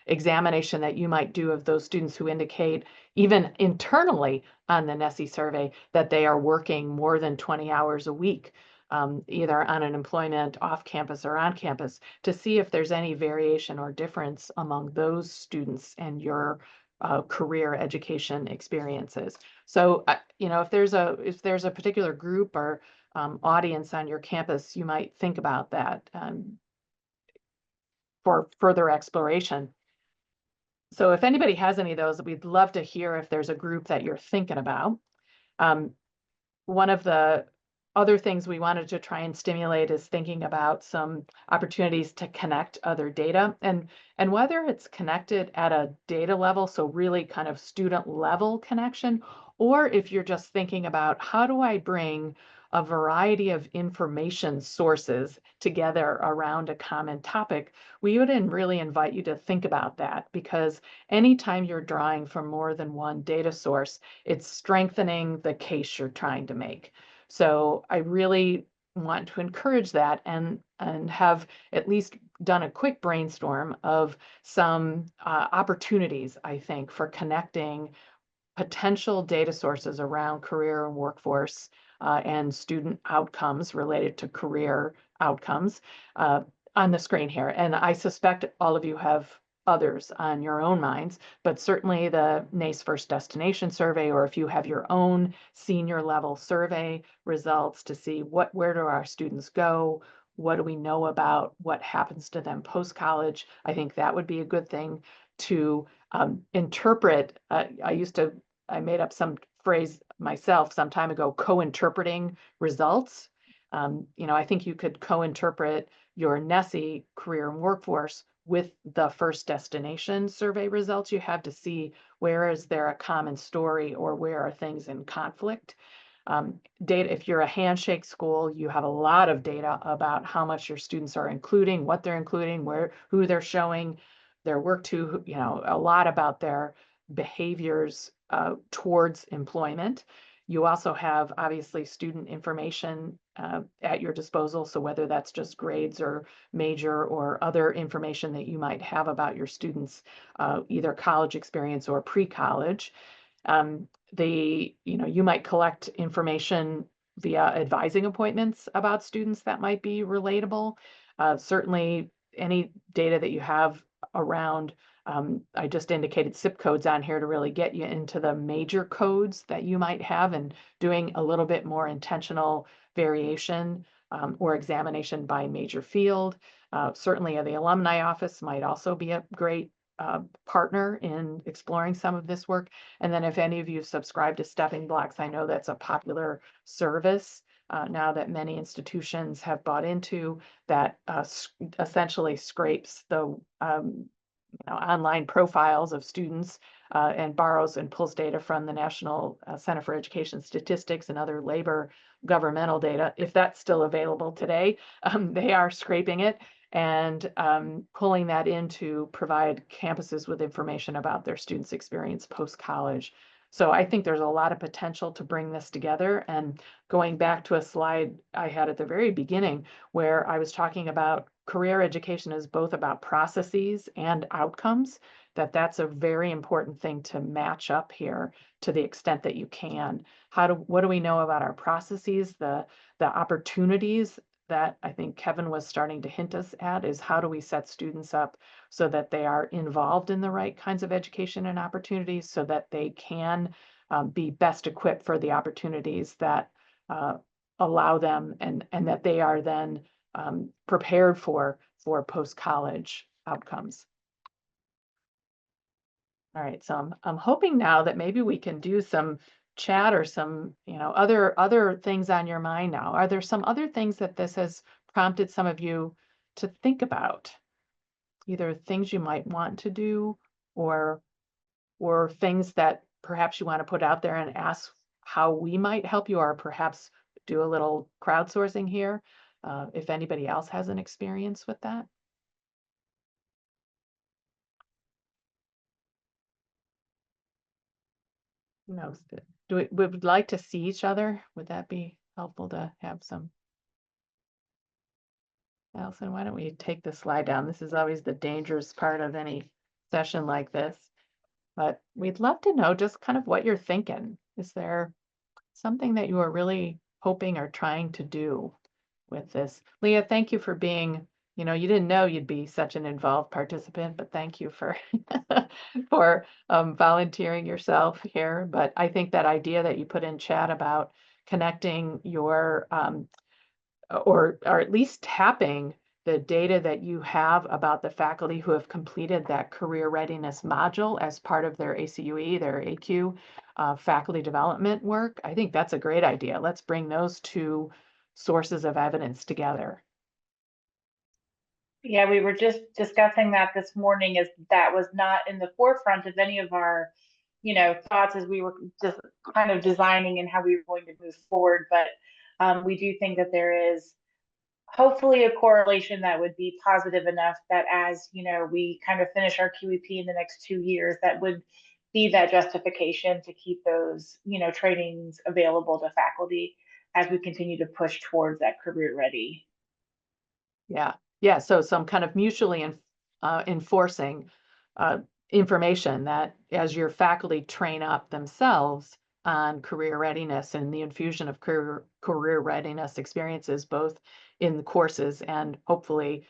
examination that you might do of those students who indicate, even internally on the NSSE survey, that they are working more than 20 hours a week, either on an employment off campus or on campus, to see if there's any variation or difference among those students and your career education experiences. So, if there's a particular group or audience on your campus, you might think about that for further exploration. So if anybody has any of those, we'd love to hear if there's a group that you're thinking about. One of the other things we wanted to try and stimulate is thinking about some opportunities to connect other data, and whether it's connected at a data level, so really kind of student level connection, or if you're just thinking about how do I bring a variety of information sources together around a common topic. We would really invite you to think about that, because anytime you're drawing from more than one data source, it's strengthening the case you're trying to make. So I really want to encourage that, and have at least done a quick brainstorm of some opportunities, I think, for connecting potential data sources around career and workforce and student outcomes related to career outcomes on the screen here. And I suspect all of you have others on your own minds, but certainly the NACE First Destination Survey, or if you have your own senior level survey results to see where do our students go, what do we know about what happens to them post-college, I think that would be a good thing to interpret. I made up some phrase myself some time ago, co-interpreting results. I think you could co-interpret your NSSE career and workforce with the first destination survey results you have, to see where is there a common story or where are things in conflict. Data, if you're a handshake school, you have a lot of data about how much your students are including, what they're including, who they're showing their work to, a lot about their behaviors towards employment. You also have obviously student information at your disposal. So whether that's just grades or major or other information that you might have about your students, either college experience or pre-college. You might collect information via advising appointments about students that might be relatable. Certainly any data that you have around, I just indicated zip codes on here to really get you into the major codes that you might have, and doing a little bit more intentional variation or examination by major field. Certainly the alumni office might also be a great partner in exploring some of this work. And then if any of you subscribe to Stepping Blocks, I know that's a popular service now that many institutions have bought into, that essentially scrapes the online profiles of students and borrows and pulls data from the National Center for Education Statistics and other labor governmental data. If that's still available today, they are scraping it and pulling that in to provide campuses with information about their students' experience post-college. So I think there's a lot of potential to bring this together. And going back to a slide I had at the very beginning, where I was talking about career education is both about processes and outcomes, that's a very important thing to match up here to the extent that you can. What do we know about our processes? The opportunities that I think Kevin was starting to hint us at is, how do we set students up so that they are involved in the right kinds of education and opportunities, so that they can be best equipped for the opportunities that allow them, and that they are then prepared for post-college outcomes. All right, so I'm hoping now that maybe we can do some chat or some other things on your mind now. Are there some other things that this has prompted some of you to think about? Either things you might want to do, or things that perhaps you want to put out there and ask how we might help you, or perhaps do a little crowdsourcing here, if anybody else has an experience with that. No, we would like to see each other? Would that be helpful to have some? Allison, why don't we take the slide down? This is always the dangerous part of any session like this. But we'd love to know just kind of what you're thinking. Is there something that you are really hoping or trying to do with this? Leah, thank you for being, you didn't know you'd be such an involved participant, but thank you for for volunteering yourself here. But I think that idea that you put in chat about connecting your or at least tapping the data that you have about the faculty who have completed that career readiness module as part of their ACUE, their AQ faculty development work. I think that's a great idea. Let's bring those two sources of evidence together. Yeah, we were just discussing that this morning, as that was not in the forefront of any of our, thoughts as we were just kind of designing and how we were going to move forward. But we do think that there is hopefully a correlation that would be positive enough that as, we kind of finish our QEP in the next 2 years, that would be that justification to keep those, trainings available to faculty as we continue to push towards that career ready. Yeah. So some kind of mutually enforcing information that as your faculty train up themselves on career readiness and the infusion of career readiness experiences, both in the courses and hopefully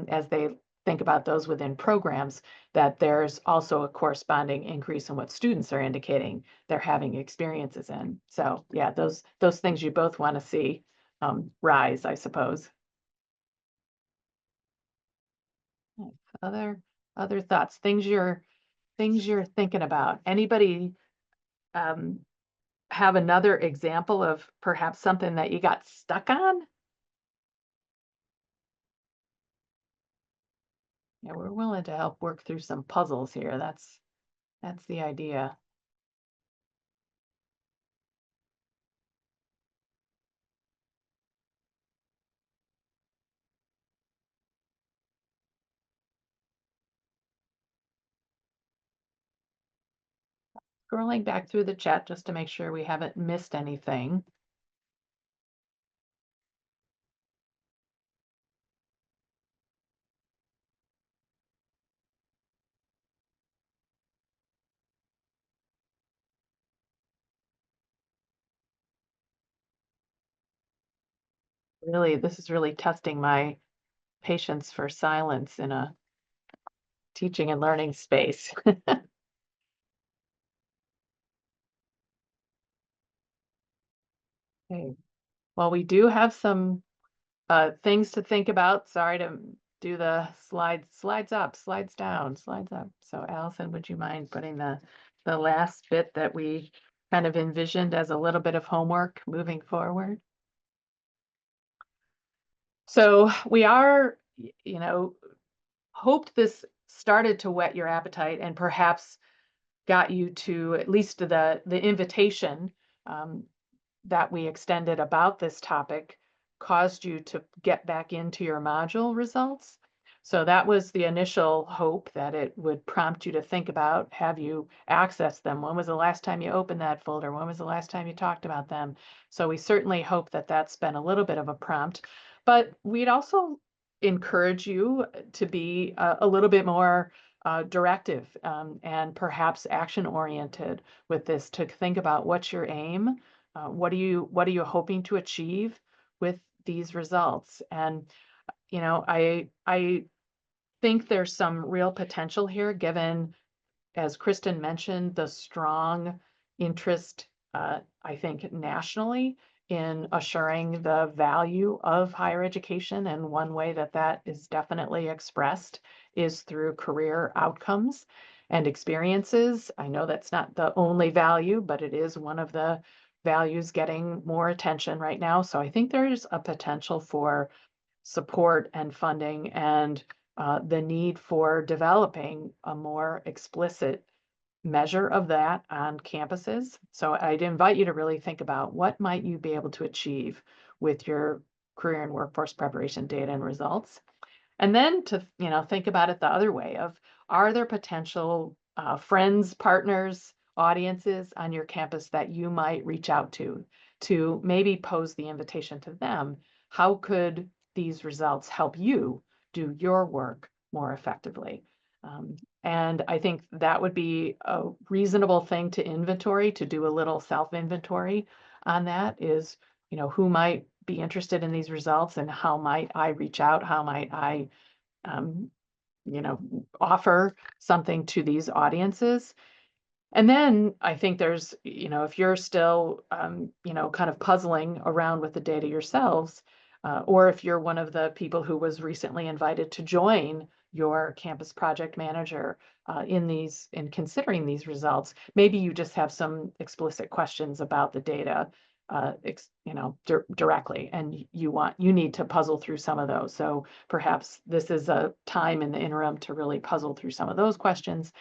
as they think about those within programs, that there's also a corresponding increase in what students are indicating they're having experiences in. So yeah, those things you both want to see rise, I suppose. Other thoughts, things you're thinking about. Anybody have another example of perhaps something that you got stuck on? Yeah, we're willing to help work through some puzzles here. That's the idea. Scrolling back through the chat just to make sure we haven't missed anything. Really, this is really testing my patience for silence in a teaching and learning space. Okay. Well, we do have some things to think about. Sorry to do the slides up, slides down, slides up. So Allison, would you mind putting the last bit that we kind of envisioned as a little bit of homework moving forward? So we are, hoped this started to whet your appetite and perhaps got you to at least the invitation that we extended about this topic caused you to get back into your module results. So that was the initial hope, that it would prompt you to think about, have you accessed them? When was the last time you opened that folder? When was the last time you talked about them? So we certainly hope that that's been a little bit of a prompt, but we'd also encourage you to be a little bit more directive and perhaps action oriented with this, to think about what's your aim. What are you hoping to achieve with these results? And I think there's some real potential here, given, as Kristen mentioned, the strong interest, I think, nationally in assuring the value of higher education. And one way that is definitely expressed is through career outcomes and experiences. I know that's not the only value, but it is one of the values getting more attention right now. So I think there's a potential for support and funding and the need for developing a more explicit measure of that on campuses. So I'd invite you to really think about what might you be able to achieve with your career and workforce preparation data and results. And then to, think about it the other way of, are there potential friends, partners, audiences on your campus that you might reach out to maybe pose the invitation to them? How could these results help you do your work more effectively? And I think that would be a reasonable thing to inventory, to do a little self-inventory on that is, who might be interested in these results and how might I reach out? How might I, um, offer something to these audiences? And then I think there's, if you're still, kind of puzzling around with the data yourselves, or if you're one of the people who was recently invited to join your campus project manager in considering these results, maybe you just have some explicit questions about the data, directly, and you need to puzzle through some of those. So perhaps this is a time in the interim to really puzzle through some of those questions.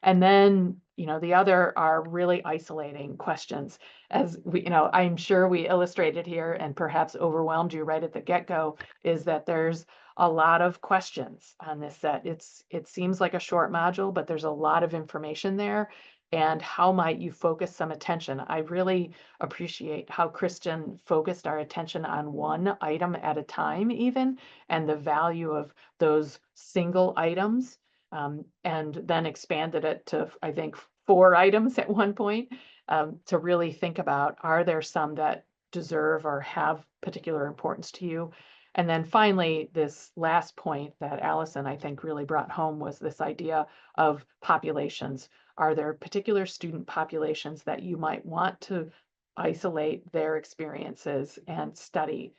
And then, the other are really isolating questions. As we, I'm sure we illustrated here and perhaps overwhelmed you right at the get-go, is that there's a lot of questions on this set. It seems like a short module, but there's a lot of information there. And how might you focus some attention? I really appreciate how Kristen focused our attention on one item at a time even, and the value of those single items. And then expanded it to, I think, 4 items at one point, to really think about, are there some that deserve or have particular importance to you? And then finally, this last point that Allison, I think, really brought home was this idea of populations. Are there particular student populations that you might want to isolate their experiences and study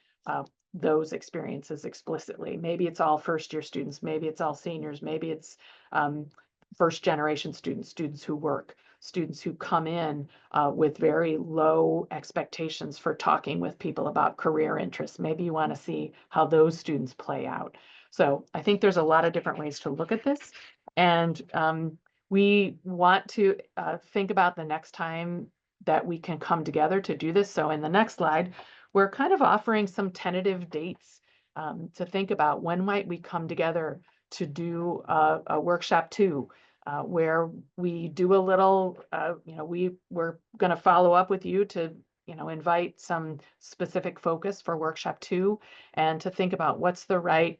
those experiences explicitly? Maybe it's all first-year students, maybe it's all seniors, maybe it's first-generation students who work, students who come in with very low expectations for talking with people about career interests. Maybe you want to see how those students play out. So I think there's a lot of different ways to look at this. And we want to think about the next time that we can come together to do this. So in the next slide, we're kind of offering some tentative dates to think about when might we come together to do a workshop 2, where we do a little, we're going to follow up with you to, invite some specific focus for workshop 2 and to think about what's the right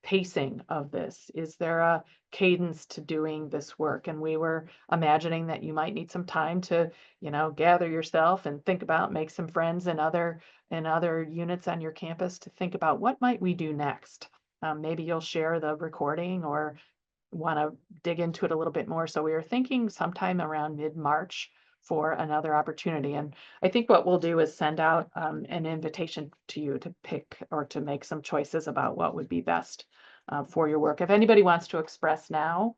pacing of this. Is there a cadence to doing this work? And we were imagining that you might need some time to, gather yourself and think about, make some friends in other units on your campus to think about what might we do next. Maybe you'll share the recording or want to dig into it a little bit more. So we were thinking sometime around mid-March for another opportunity. And I think what we'll do is send out an invitation to you to pick or to make some choices about what would be best for your work. If anybody wants to express now,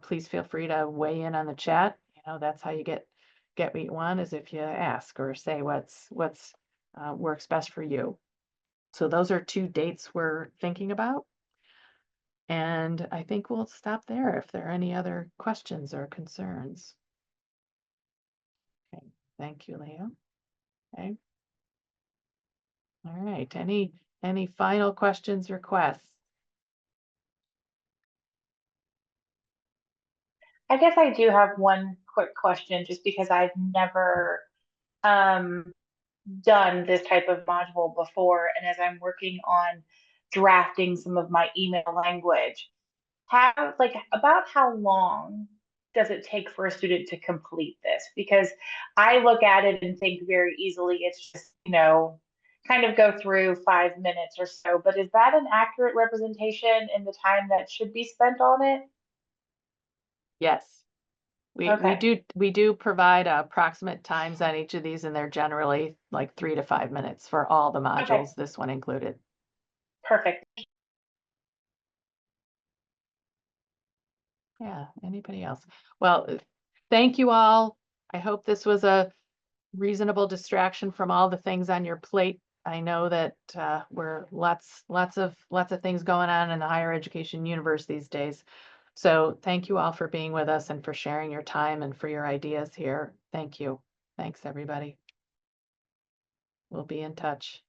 please feel free to weigh in on the chat. That's how you get what you want, is if you ask or say what's works best for you. So those are 2 dates we're thinking about. And I think we'll stop there if there are any other questions or concerns. Okay, thank you, Leo. Okay. All right, any final questions, requests? I guess I do have one quick question, just because I've never done this type of module before. And as I'm working on drafting some of my email language, about how long does it take for a student to complete this? Because I look at it and think very easily it's just, kind of go through 5 minutes or so. But is that an accurate representation in the time that should be spent on it? Yes. We do provide approximate times on each of these, and they're generally like 3 to 5 minutes for all the modules, this one included. Perfect. Yeah, anybody else? Well, thank you all. I hope this was a reasonable distraction from all the things on your plate. I know that we're lots of things going on in the higher education universe these days. So thank you all for being with us and for sharing your time and for your ideas here. Thank you. Thanks, everybody. We'll be in touch.